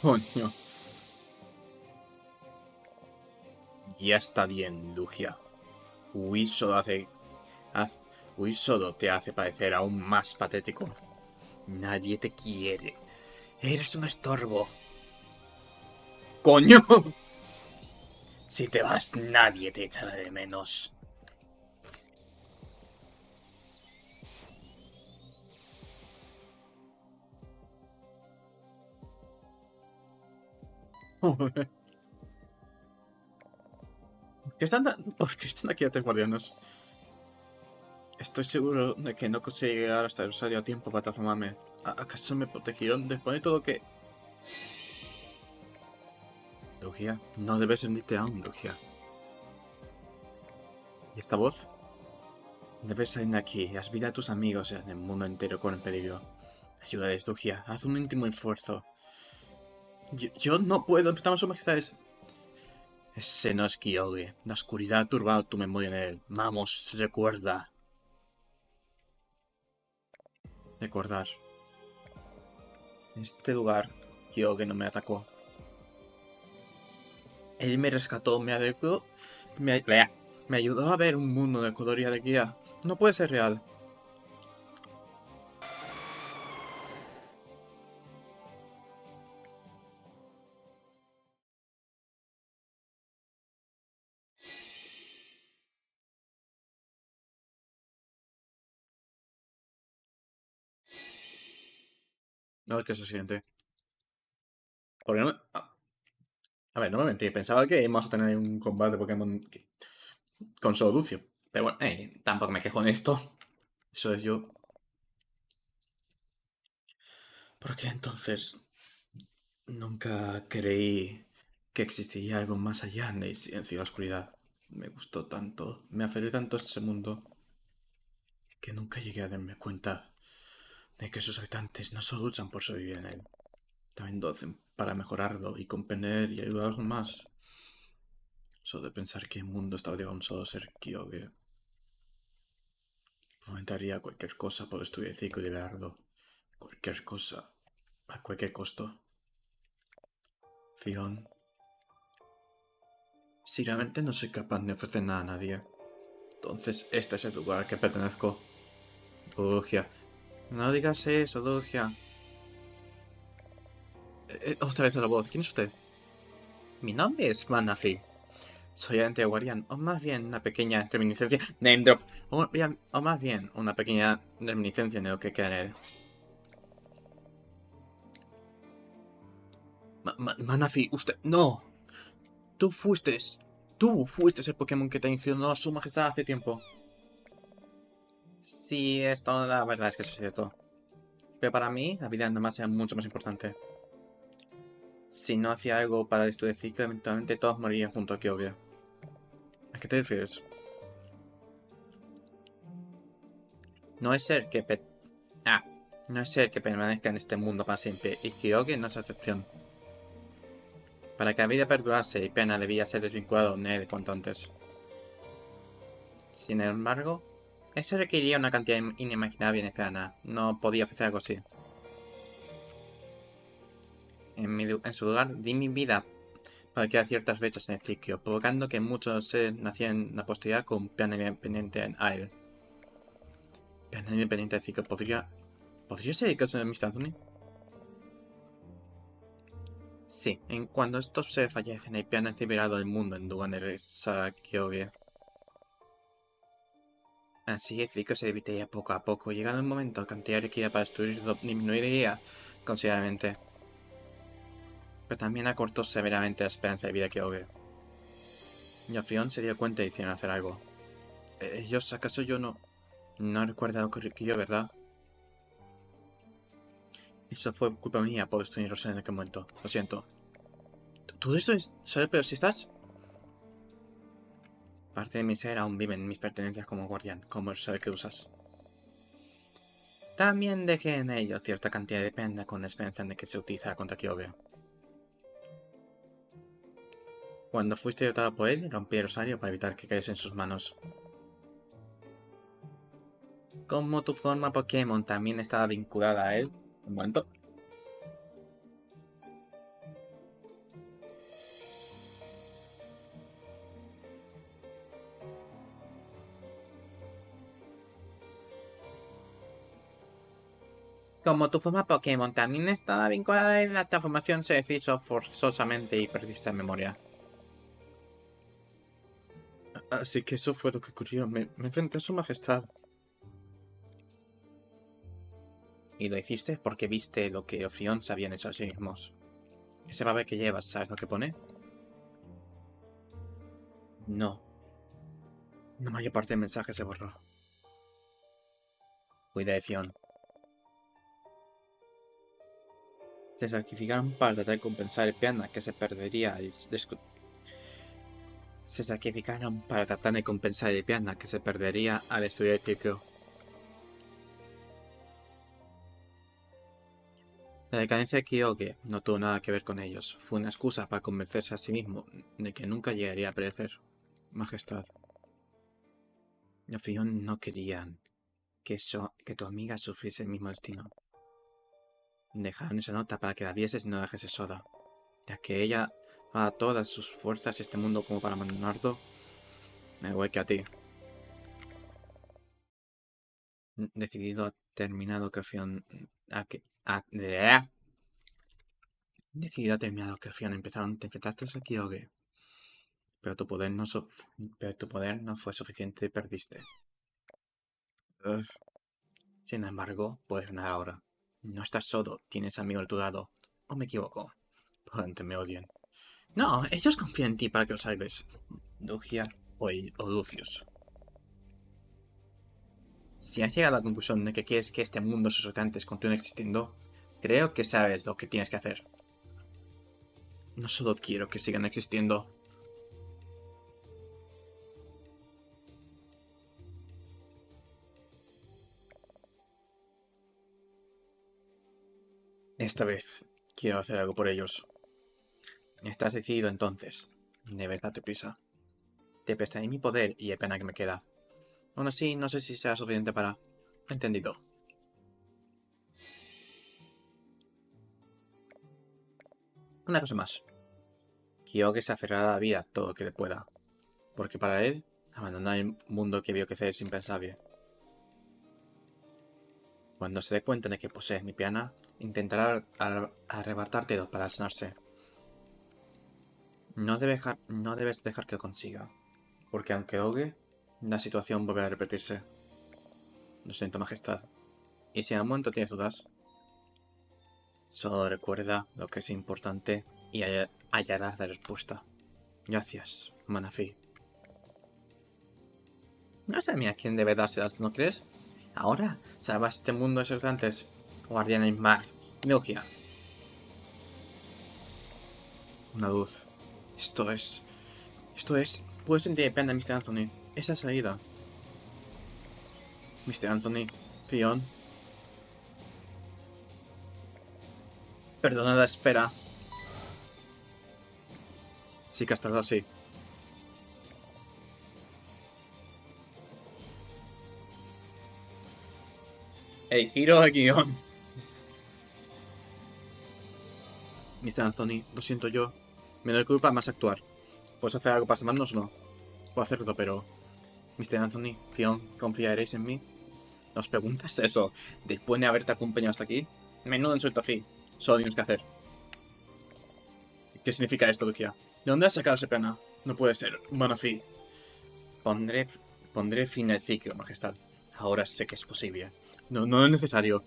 Coño. Ya está bien, Lugia. Huir solo Huir solo te hace parecer aún más patético. Nadie te quiere. Eres un estorbo. ¡Coño! Si te vas, nadie te echará de menos. ¿Por qué están aquí otros guardianos? Estoy seguro de que no conseguiré llegar hasta el Rosario a tiempo para transformarme. ¿Acaso me protegieron después de todo que...? Lugia, no debes rendirte aún, Lugia. ¿Y esta voz? Debes salir de aquí. Has vida a tus amigos en el mundo entero con el peligro. Ayúdales, Lugia. Haz un íntimo esfuerzo. Yo no puedo. Empezamos su majestad. Ese no es Kyoge. La oscuridad ha turbado tu memoria en él. Vamos, recuerda. Recordar. En este lugar, Kyoge no me atacó. Él me rescató, me adecuó, me ayudó a ver un mundo de color y alegría. No puede ser real. No es que se siente. Porque no a ver, no me mentí. Pensaba que íbamos a tener un combate de Pokémon con solo Lucio. Pero bueno, tampoco me quejo en esto. Eso es yo. Porque entonces nunca creí que existiría algo más allá del silencio y la oscuridad. Me gustó tanto, me aferré tanto a ese mundo que nunca llegué a darme cuenta de que sus habitantes no solo luchan por sobrevivir en él, también lo hacen para mejorarlo y comprender y ayudar a los demás. Solo de pensar que el mundo estaba de un solo ser Kyoge. Fomentaría cualquier cosa por destruir el ciclo y liberarlo. Cualquier cosa, a cualquier costo. Fionn, si realmente no soy capaz de ofrecer nada a nadie, entonces este es el lugar al que pertenezco. Lugia. No digas eso, Lugia. Otra vez la voz. ¿Quién es usted? Mi nombre es Manafi. Soy agente guardián, o más bien una pequeña reminiscencia. Name drop. O más bien una pequeña reminiscencia de lo que queda en él. Manafi, usted. ¡No! Tú fuiste. Tú fuiste el Pokémon que te traicionó a su majestad hace tiempo. Sí, esto la verdad es que eso es cierto. Pero para mí, la vida de más era mucho más importante. Si no hacía algo para destruir el ciclo, eventualmente todos morirían junto a Kyogre. ¿A qué te refieres? No es ser que no es ser que permanezca en este mundo para siempre, y Kyogre no es excepción. Para que la vida perdurase, y Pena debía ser desvinculado de él cuanto antes. Sin embargo, eso requeriría una cantidad inimaginable de Fena. No podía ofrecer algo así. En su lugar, di mi vida para que a ciertas fechas en el ciclo, provocando que muchos nacieran en la posteridad con un plan independiente a él. Plan independiente del ciclo, ¿podría ser el caso de Mr. Anthony? Sí, en cuando estos se fallecen, el plan es liberado del mundo en lugar de regresar a Kyoge. Así el ciclo se debilitaría poco a poco, llegando un momento, la cantidad requerida para destruirlo disminuiría considerablemente. Pero también acortó severamente la esperanza de vida de Kyoge. Yofion se dio cuenta y hicieron hacer algo. Ellos, ¿acaso yo no? No recuerda lo que ocurrió, ¿verdad? Eso fue culpa mía por destruir Rosa en aquel momento. Lo siento. ¿Tú de eso es saber, pero si estás? Parte de mi ser aún vive en mis pertenencias como guardián, como el saber que usas. También dejé en ellos cierta cantidad de pena con la esperanza de que se utilizara contra Kyoge. Cuando fuiste derrotado por él, rompí el rosario para evitar que cayese en sus manos. Como tu forma Pokémon también estaba vinculada a él. Un momento. Como tu forma Pokémon también estaba vinculada a él, la transformación se deshizo forzosamente y perdiste la memoria. Así que eso fue lo que ocurrió. Me enfrenté a su majestad. Y lo hiciste porque viste lo que Ophion se habían hecho a sí mismos. Ese papel que llevas, ¿sabes lo que pone? No. La mayor parte del mensaje se borró. Cuida de Fion. Se sacrificaron para tratar de compensar el piano que se perdería al Se sacrificaron para tratar de compensar el piano que se perdería al estudiar el ciclo. La decadencia de Kyoge no tuvo nada que ver con ellos. Fue una excusa para convencerse a sí mismo de que nunca llegaría a perecer. Majestad. Fion no querían que tu amiga sufriese el mismo destino. Dejaron esa nota para que la vieses y no dejese sola, ya que ella a todas sus fuerzas este mundo como para Manardo, igual que a ti. Decidido ha terminado que Fion Decidido ha terminado que Fion empezaron a enfrentarte a Kyoge. Pero tu poder no fue suficiente y perdiste. Ugh. Sin embargo, puedes ganar ahora. No estás solo, tienes amigos a tu lado. ¿O me equivoco? Probablemente me odien. No, ellos confían en ti para que os salves. Lugia o Lucius. Si has llegado a la conclusión de que quieres que este mundo y sus habitantes continúen existiendo, creo que sabes lo que tienes que hacer. No solo quiero que sigan existiendo. Esta vez quiero hacer algo por ellos. Estás decidido entonces. De verdad te prisa. Te prestaré mi poder y el pena que me queda. Aún así, no sé si será suficiente para... Entendido. Una cosa más. Quiero que se aferrara a la vida todo lo que le pueda. Porque para él, abandonar el mundo que vio crecer es impensable. Cuando se dé cuenta de que posees mi piana, intentará arrebatártelo para sanarse. No debes dejar que lo consiga. Porque aunque ahogue, la situación volverá a repetirse. Lo siento, majestad. Y si en el momento tienes dudas, solo recuerda lo que es importante y hallarás la respuesta. Gracias, Manaphy. No sé a mí a quién debe dárselas, ¿no crees? Ahora, salva este mundo de esos grandes. Guardián del mar. Milgia. Una luz. Esto es... Puedo sentir pena, Mr. Anthony. Esa salida. Mr. Anthony. Fion. Perdona la espera. Sí que ha estado así. El giro de guión. Mr. Anthony, lo siento yo. Me doy culpa más actuar. ¿Puedes hacer algo para salvarnos o no? Puedo hacerlo, pero... Mr. Anthony, Fion, ¿confiaréis en mí? ¿Nos preguntas eso después de haberte acompañado hasta aquí? Menudo insulto, Fi. Solo tienes que hacer. ¿Qué significa esto, Lugia? ¿De dónde has sacado ese plano? No puede ser. Bueno, Fi. Pondré fin al ciclo, Majestad. Ahora sé que es posible. No es necesario.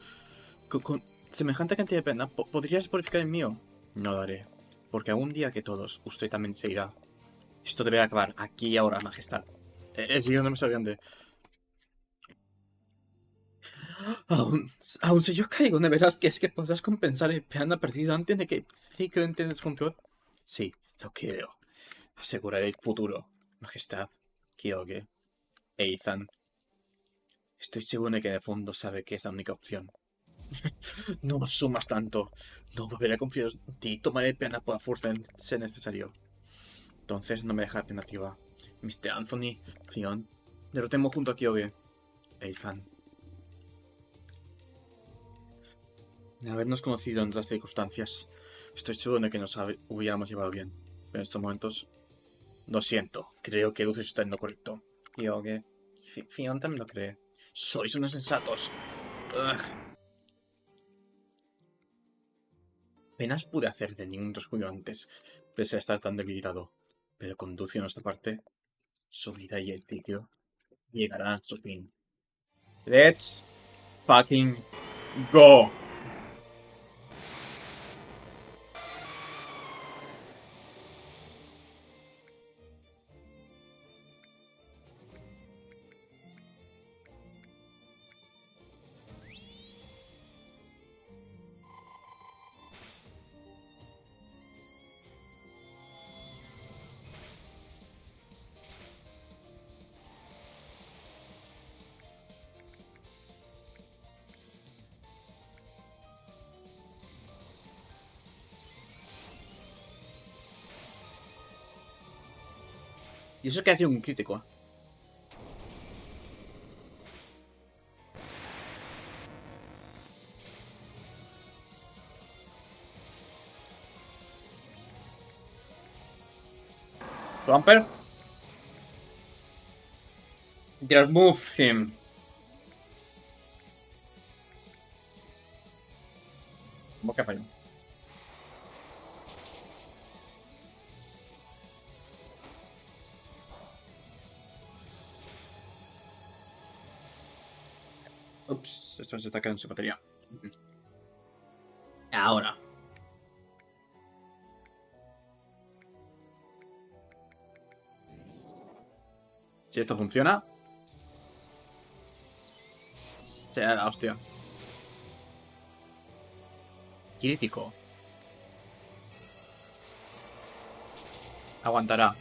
Con semejante cantidad de pena, ¿podrías purificar el mío? No lo haré. Porque algún día que todos, usted también se irá. Esto debe acabar aquí y ahora, Majestad. El siguiente no me grande. Aún si yo caigo, ¿de veras que es que podrás compensar el plano perdido antes de que el ciclo entre en descontrol? Sí, lo creo. Aseguraré el futuro, Majestad. Kyoge. Ethan. Estoy seguro de que en el fondo sabe que es la única opción. No asumas tanto. No volveré a confiar en ti. Tomaré pena por la fuerza de ser necesario. Entonces no me deja alternativa. Mr. Anthony, Fion. Derrotemos junto a Kyoge. Ethan. De habernos conocido en otras circunstancias, estoy seguro de que nos hubiéramos llevado bien. Pero en estos momentos... Lo siento. Creo que Lucius está en lo correcto. Kyoge. Fion también lo cree. Sois unos sensatos. Ugh. Apenas pude hacer de ningún rasguño antes, pese a estar tan debilitado. Pero con Lucio en nuestra parte, su vida y el ciclo llegarán a su fin. Let's fucking go. Y eso que ha sido un crítico. Romper. Just move him. ¿Cómo que falló? Ups, esto se está quedando sin batería. Ahora. Si esto funciona, será la hostia. Crítico. Aguantará.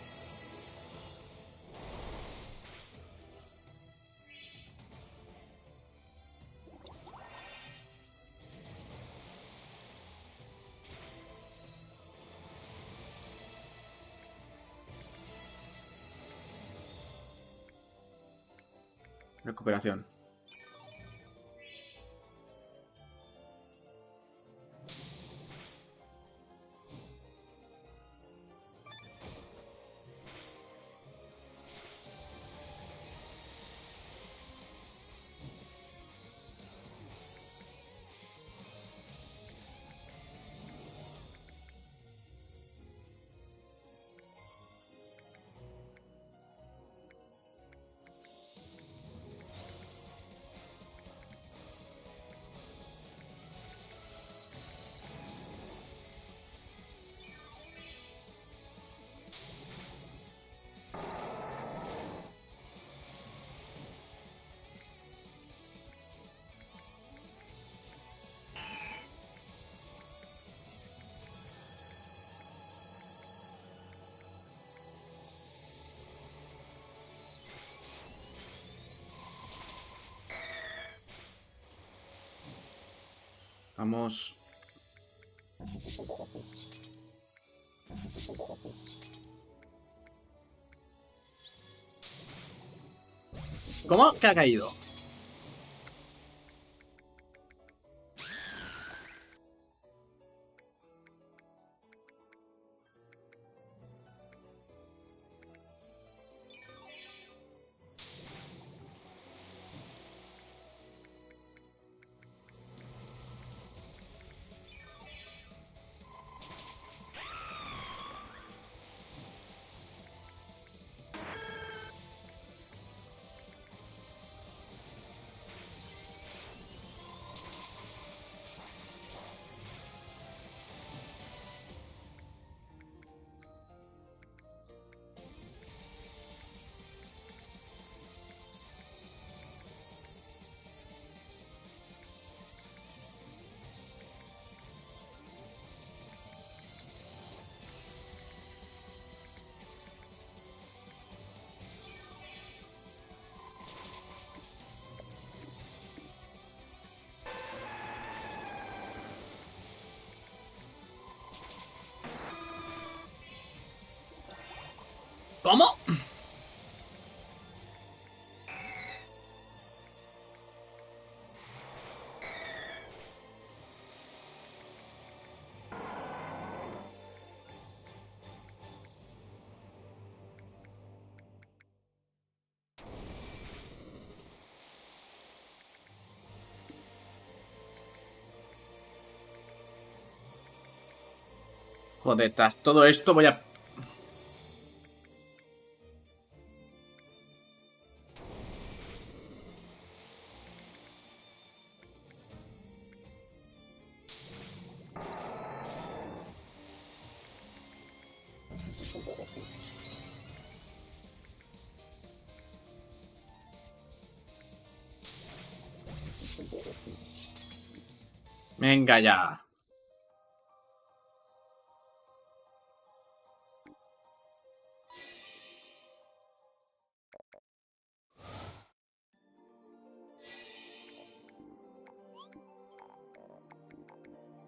Recuperación. Vamos. ¿Cómo? ¿Que ha caído? ¿Cómo? Joder, tras todo esto voy a... Venga ya.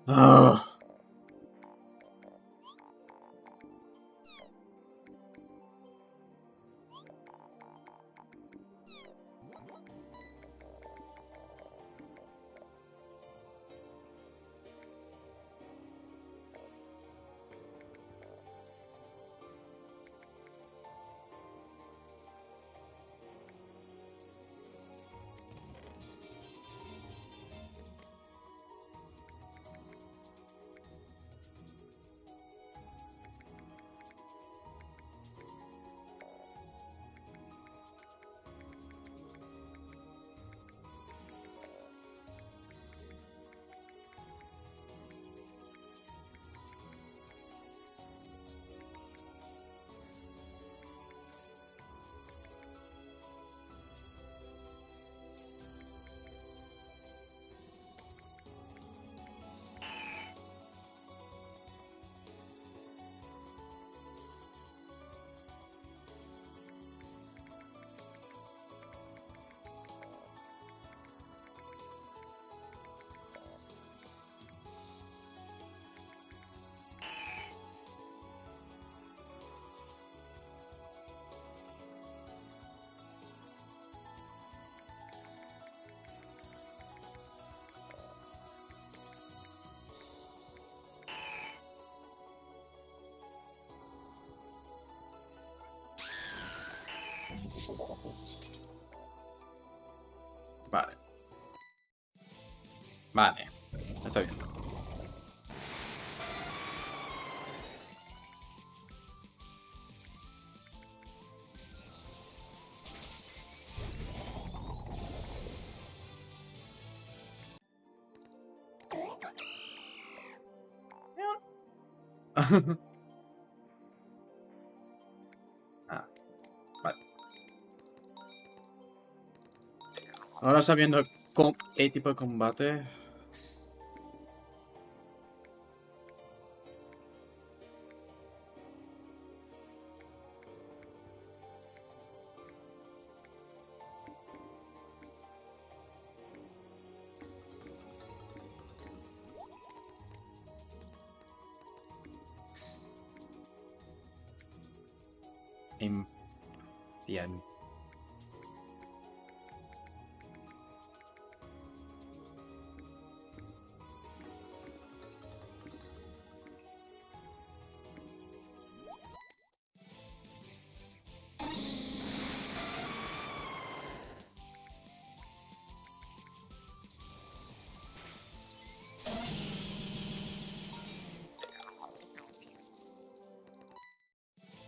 Ah. Vale. Vale. Está bien. Ah, vale. Ahora sabiendo qué tipo de combate... Entiendo.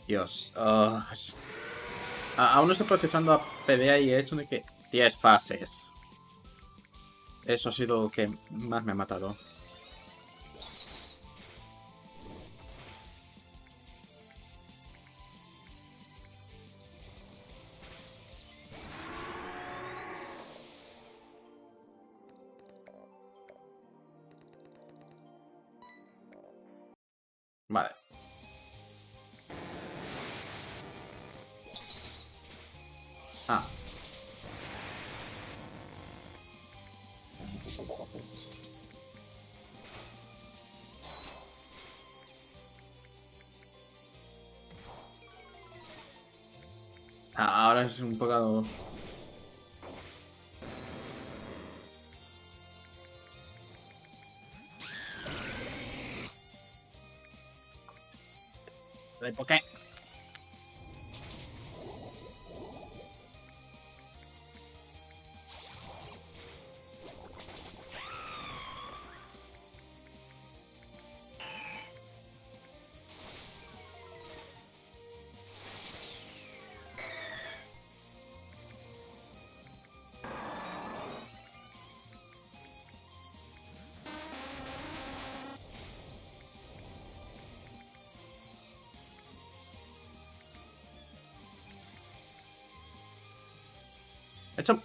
Dios. Aún no estoy procesando a pelea y el hecho de que 10 fases. Eso ha sido lo que más me ha matado. Vale. Ah. Ahora es un poco... ¿Por qué? Hecho...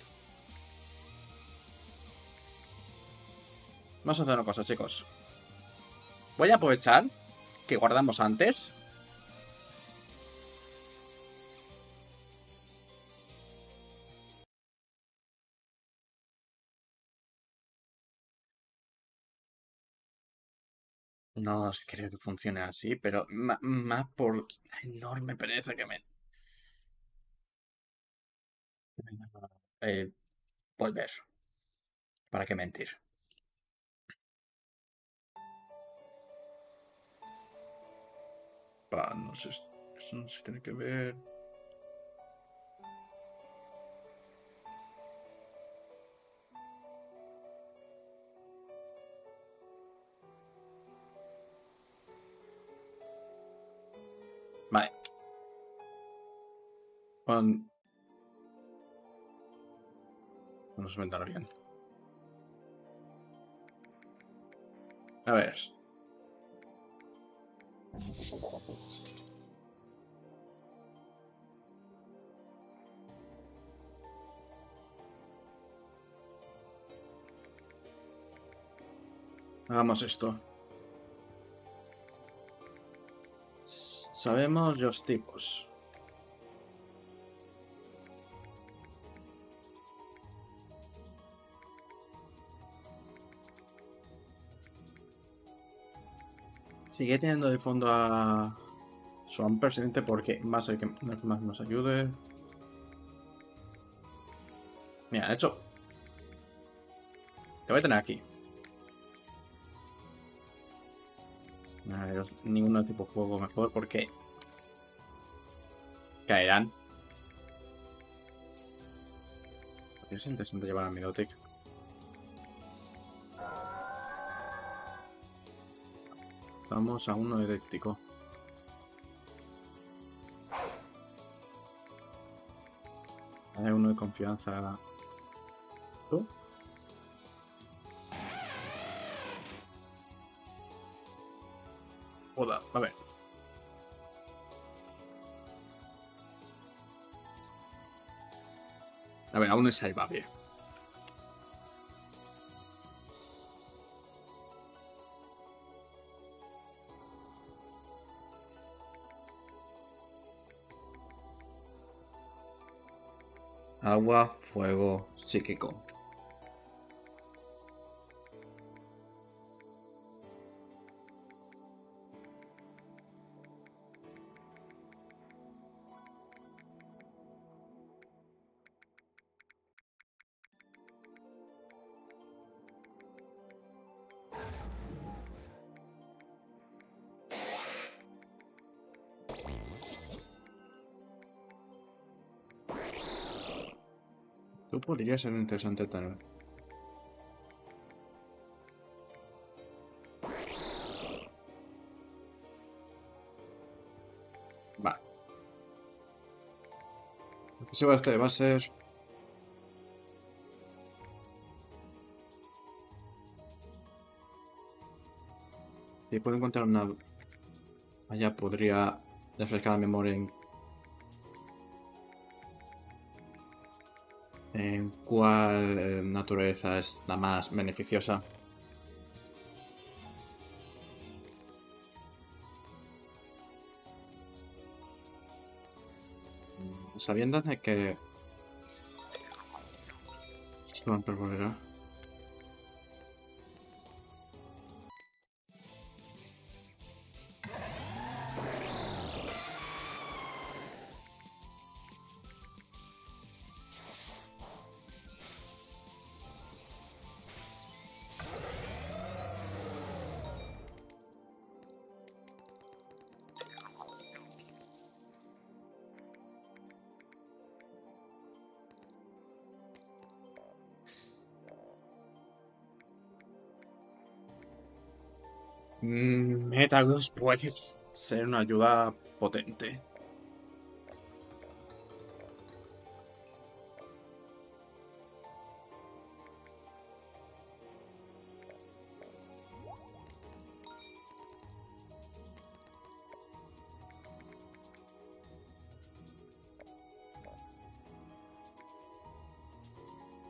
Vamos a hacer una cosa, chicos. Voy a aprovechar que guardamos antes. No creo que funcione así, pero más por la enorme pereza que me... Eh, volver. ¿Para qué mentir? No sé, eso no se tiene que ver. Vale. Vamos a inventarlo bien. A ver. Hagamos esto. Sabemos los tipos. Sigue teniendo de fondo a Swampert simplemente porque va a ser que más nos ayude. Mira, de hecho, te voy a tener aquí. Ninguno de tipo fuego mejor porque caerán. Es interesante llevar a Milotic. Vamos a uno eléctrico. Hay uno de confianza. ¿Tú? Joda, a ver. A ver, aún es salvable. Agua, fuego, psíquico. Tú podría ser interesante tener. Va. Eso este va a ser. Si puedo encontrar una. Allá podría refrescar la memoria en cuál naturaleza es la más beneficiosa. Sabiendo de que. Swampert volverá. Metagross puede ser una ayuda potente.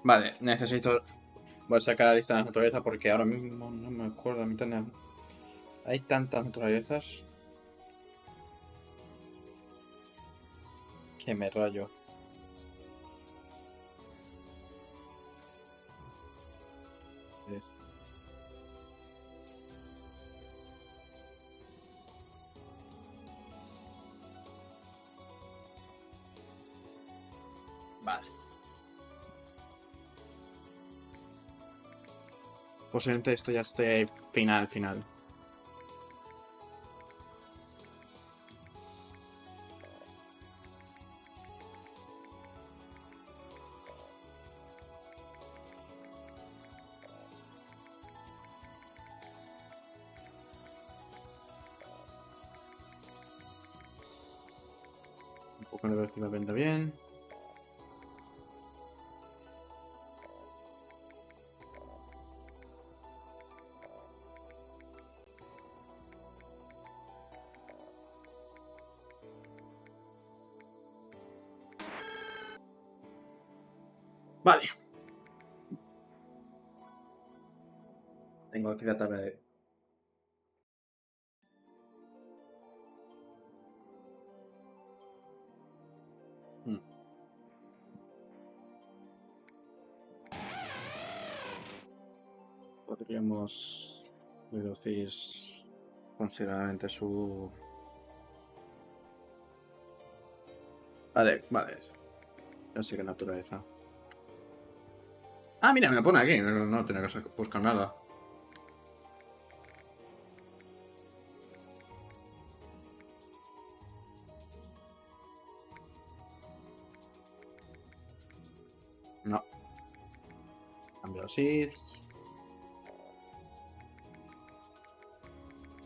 Vale, necesito... Voy a sacar la lista de la naturaleza porque ahora mismo no me acuerdo. Hay tantas naturalezas que me rayo. Vale. Posiblemente esto ya esté final. Un poco de velocidad venda bien. Vale. Tengo aquí la tabla de... Mm. Podríamos reducir considerablemente su... Vale. Ya sé que naturaleza. Ah, mira, me lo pone aquí. No tengo que buscar nada. No. Cambio así.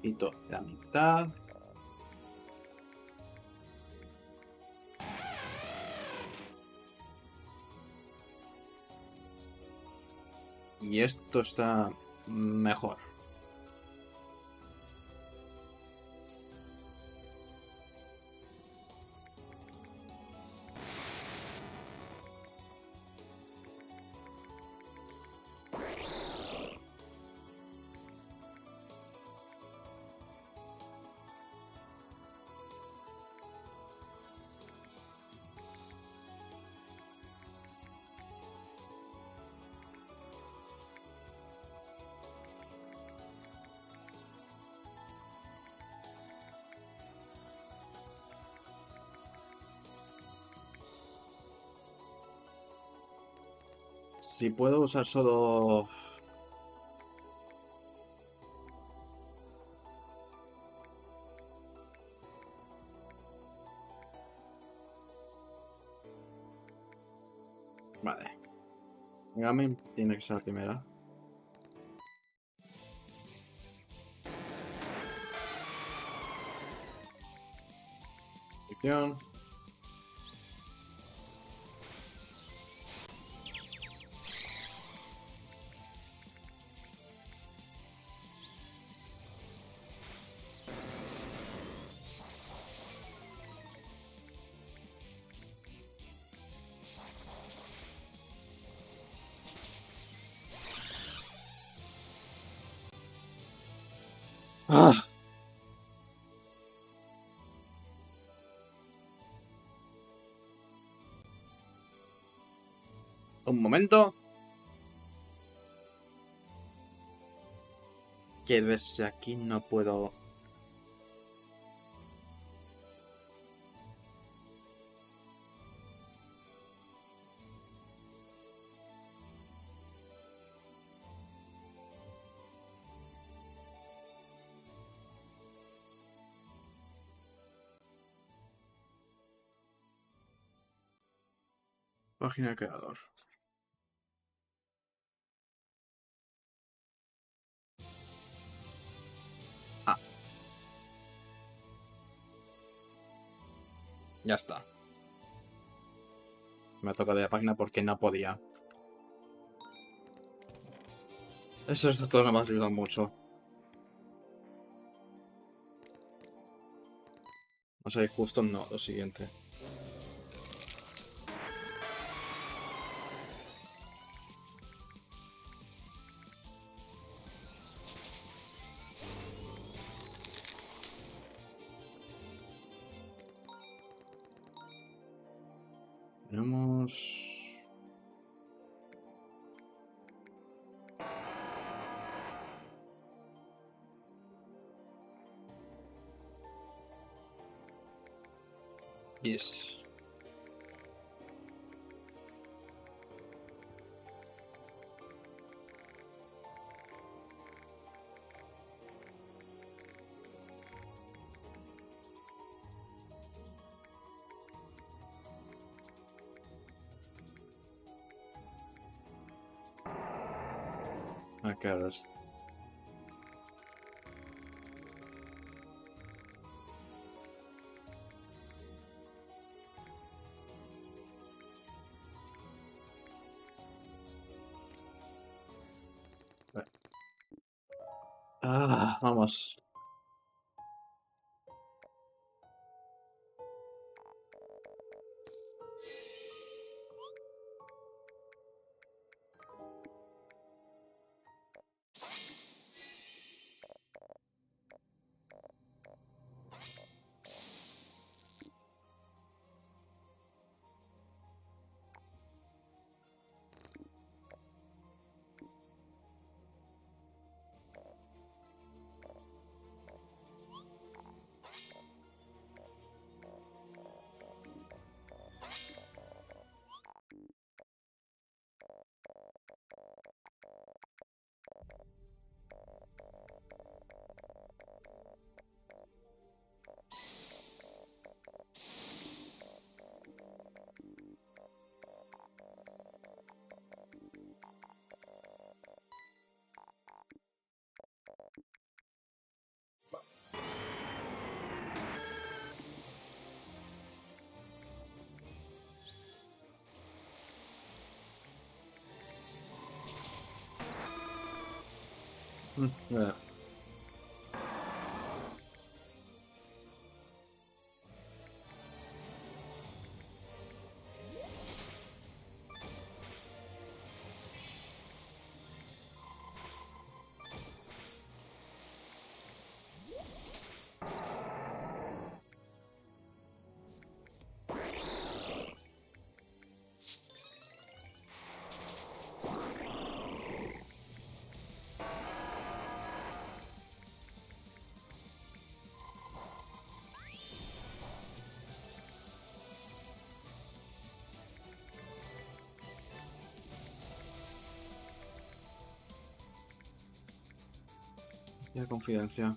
Quito la mitad. Y esto está mejor. Si puedo usar solo... Vale. Gamen tiene que ser la primera. Posición. ¡Ah! Un momento. Que desde aquí no puedo... Página de creador. Ya está. Me ha tocado de la página porque no podía. Esos datos no me ayudan mucho. O sea, justo no, lo siguiente. Tenemos... Yes. Ah, claro. Ah, vamos. Eh, Ya confidencia.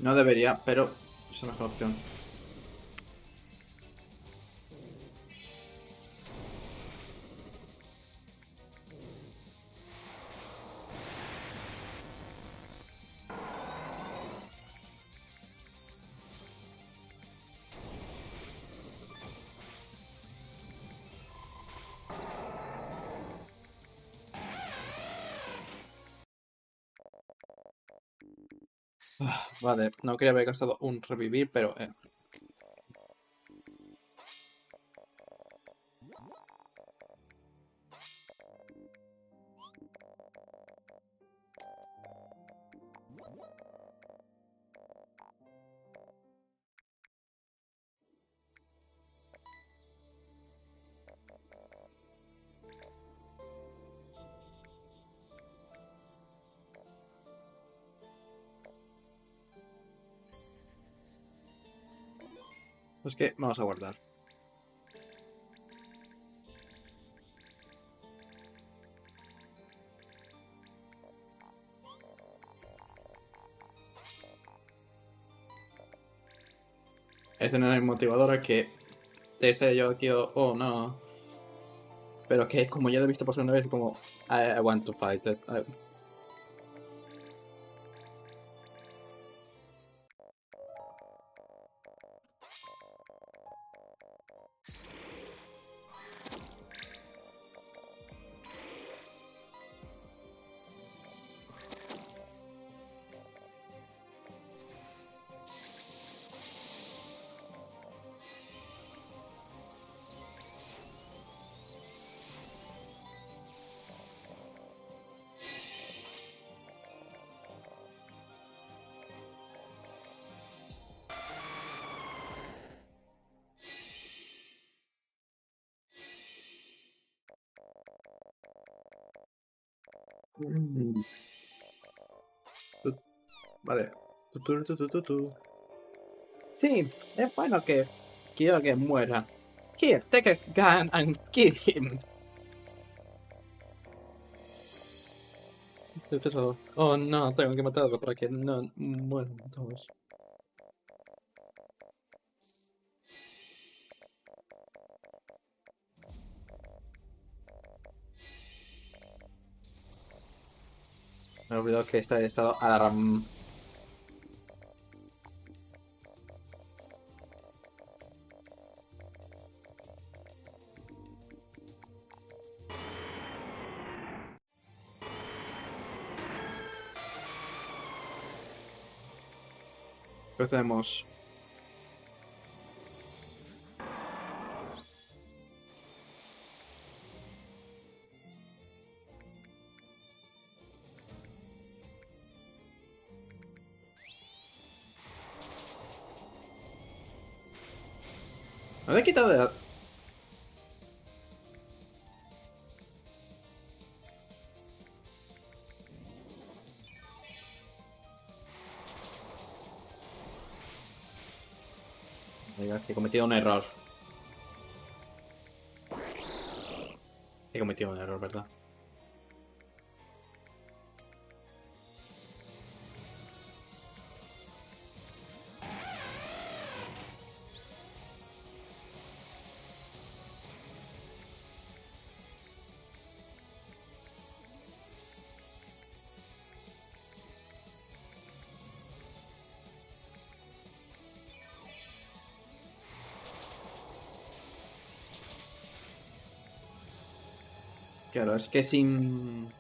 No debería, pero es la mejor opción. Vale, no quería haber gastado un revivir, pero... Es que vamos a guardar. escena motivadora que te estaré yo aquí, oh no. Pero que como ya lo he visto por segunda vez, como I want to fight it. Vale. Sí, es bueno que quiero que muera. Here, take his gun and kill him. Oh no, tengo que matarlo para que no mueran todos. Me he olvidado que está en estado alarm. Empecemos. Me lo he quitado de... Oiga, que he cometido un error. He cometido un error, ¿verdad? Claro, es que sin...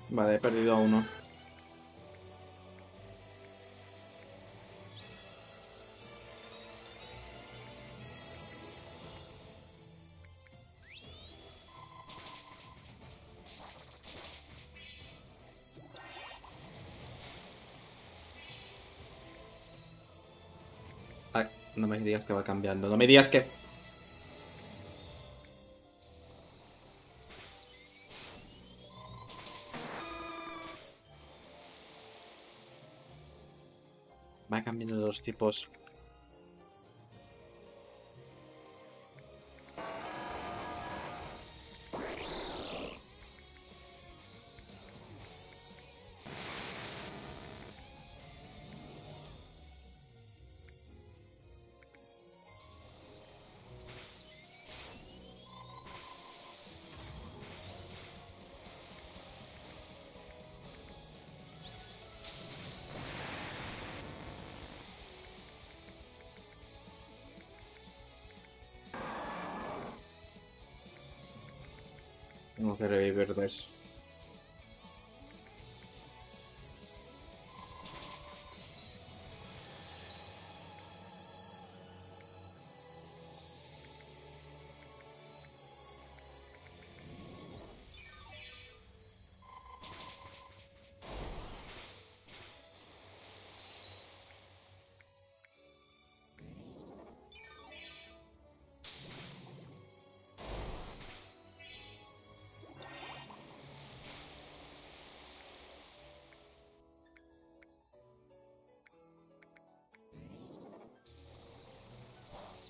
Vale, he perdido a uno. Ay, no me digas que va cambiando. No me digas que... Va cambiando los tipos. Tengo que revivir de eso.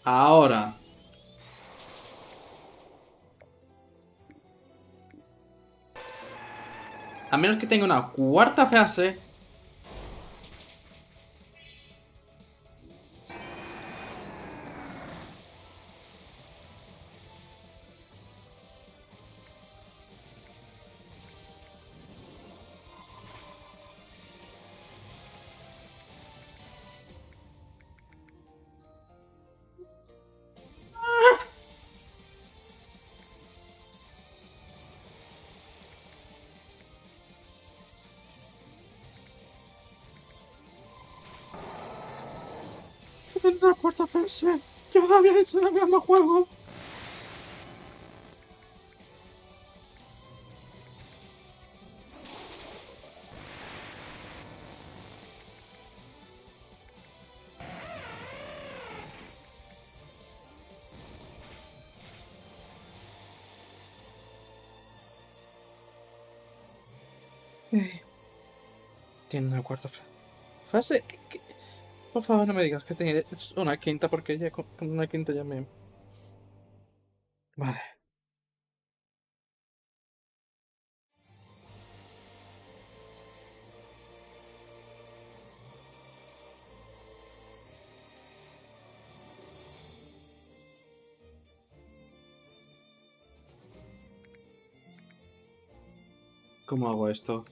Ahora. A menos que tenga una cuarta fase. En una cuarta fase. Yo había hecho el mismo juego. Tiene una cuarta fase. Por favor, no me digas que tiene una quinta, porque ya con una quinta ya me. Vale. ¿Cómo hago esto?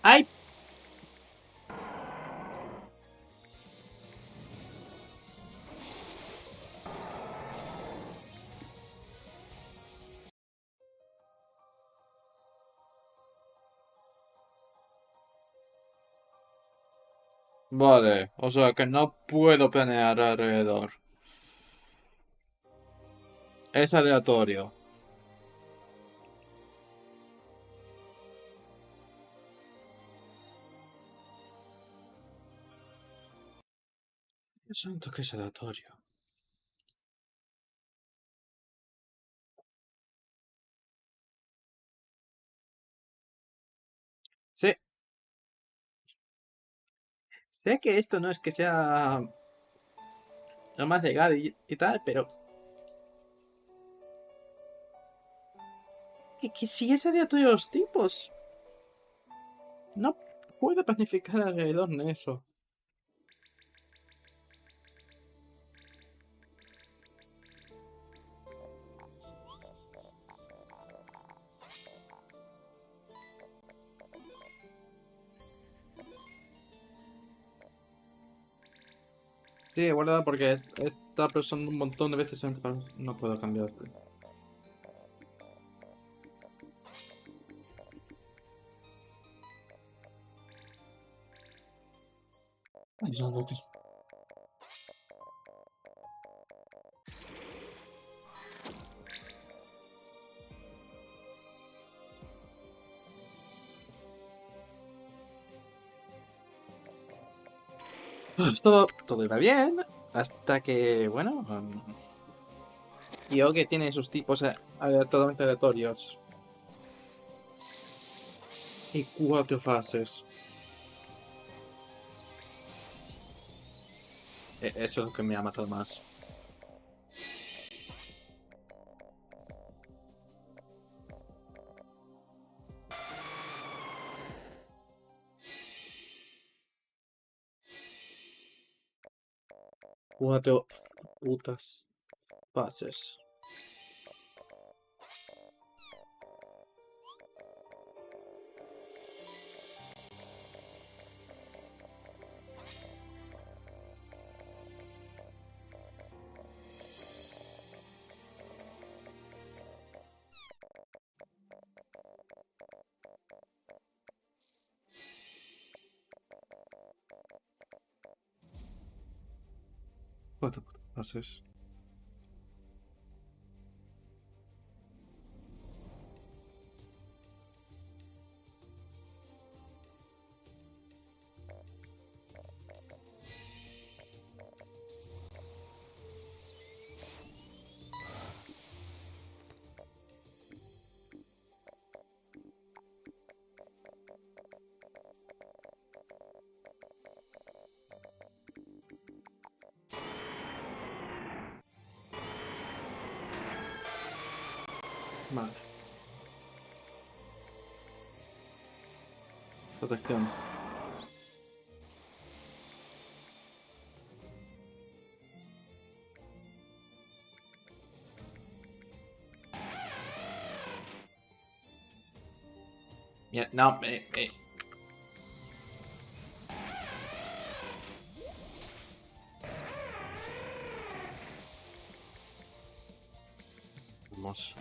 ¡Ay! Vale, o sea que no puedo planear alrededor. Es aleatorio. Siento que es aleatorio. Sé, sé que esto no es que sea lo más legal y tal, pero que si es aleatorio los tipos, no puedo planificar alrededor de eso. Sí, guarda porque está pensando un montón de veces en. No puedo cambiarte. Ay, son locos. Todo iba bien, hasta que, bueno, que tiene sus tipos totalmente aleatorios y cuatro fases. Eso es lo que me ha matado más. Cuatro putas fases. Cuatro putas fases. Vale. Protección. Mira, no, Vamos.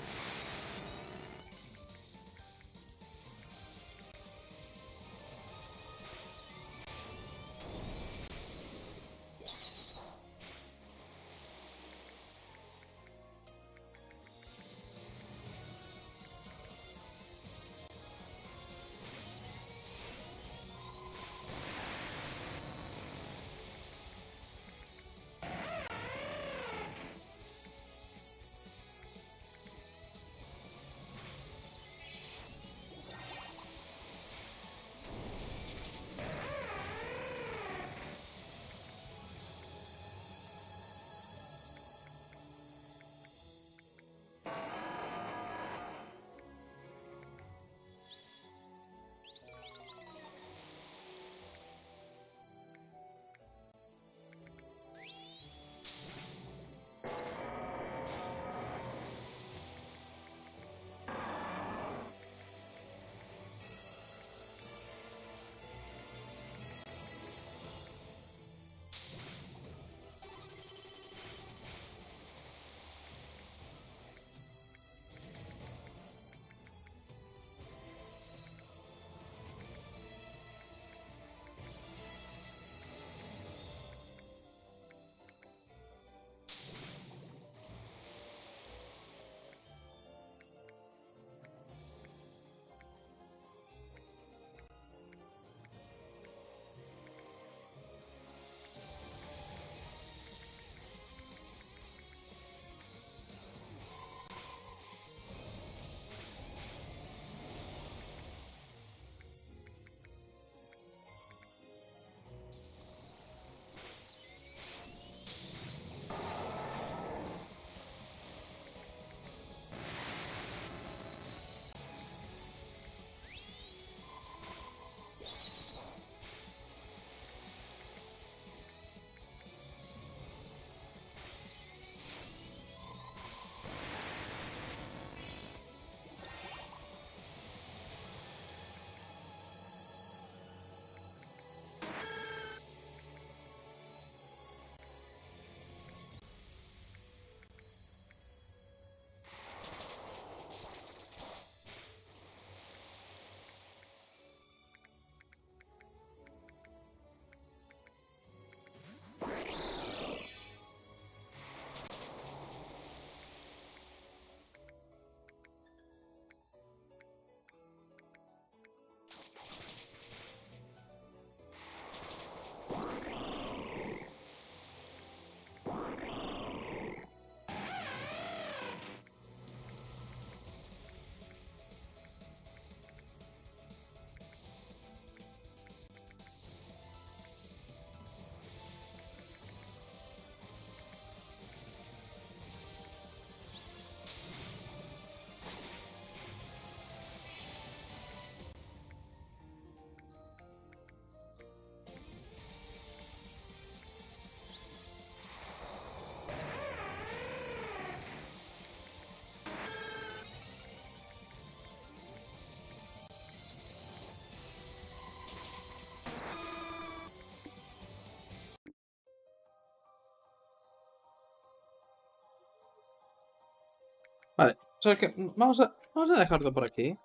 Vale, o sea que vamos a dejarlo por aquí.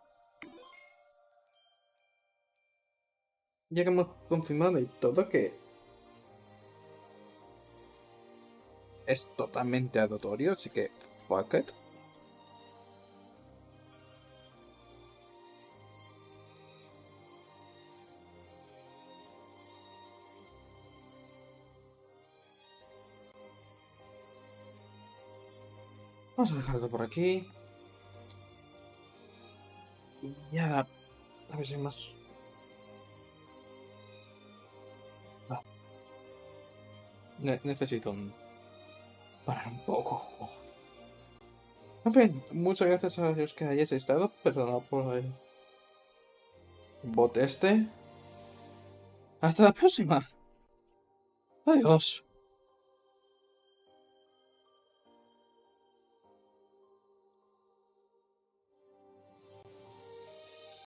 Ya que hemos confirmado y todo que es totalmente aleatorio, así que fuck it. Vamos a dejarlo por aquí. Y ya, a ver si hay más. Va, necesito parar un poco. En fin, muchas gracias a los que hayáis estado. Perdonad por el bot este. Hasta la próxima. Adiós.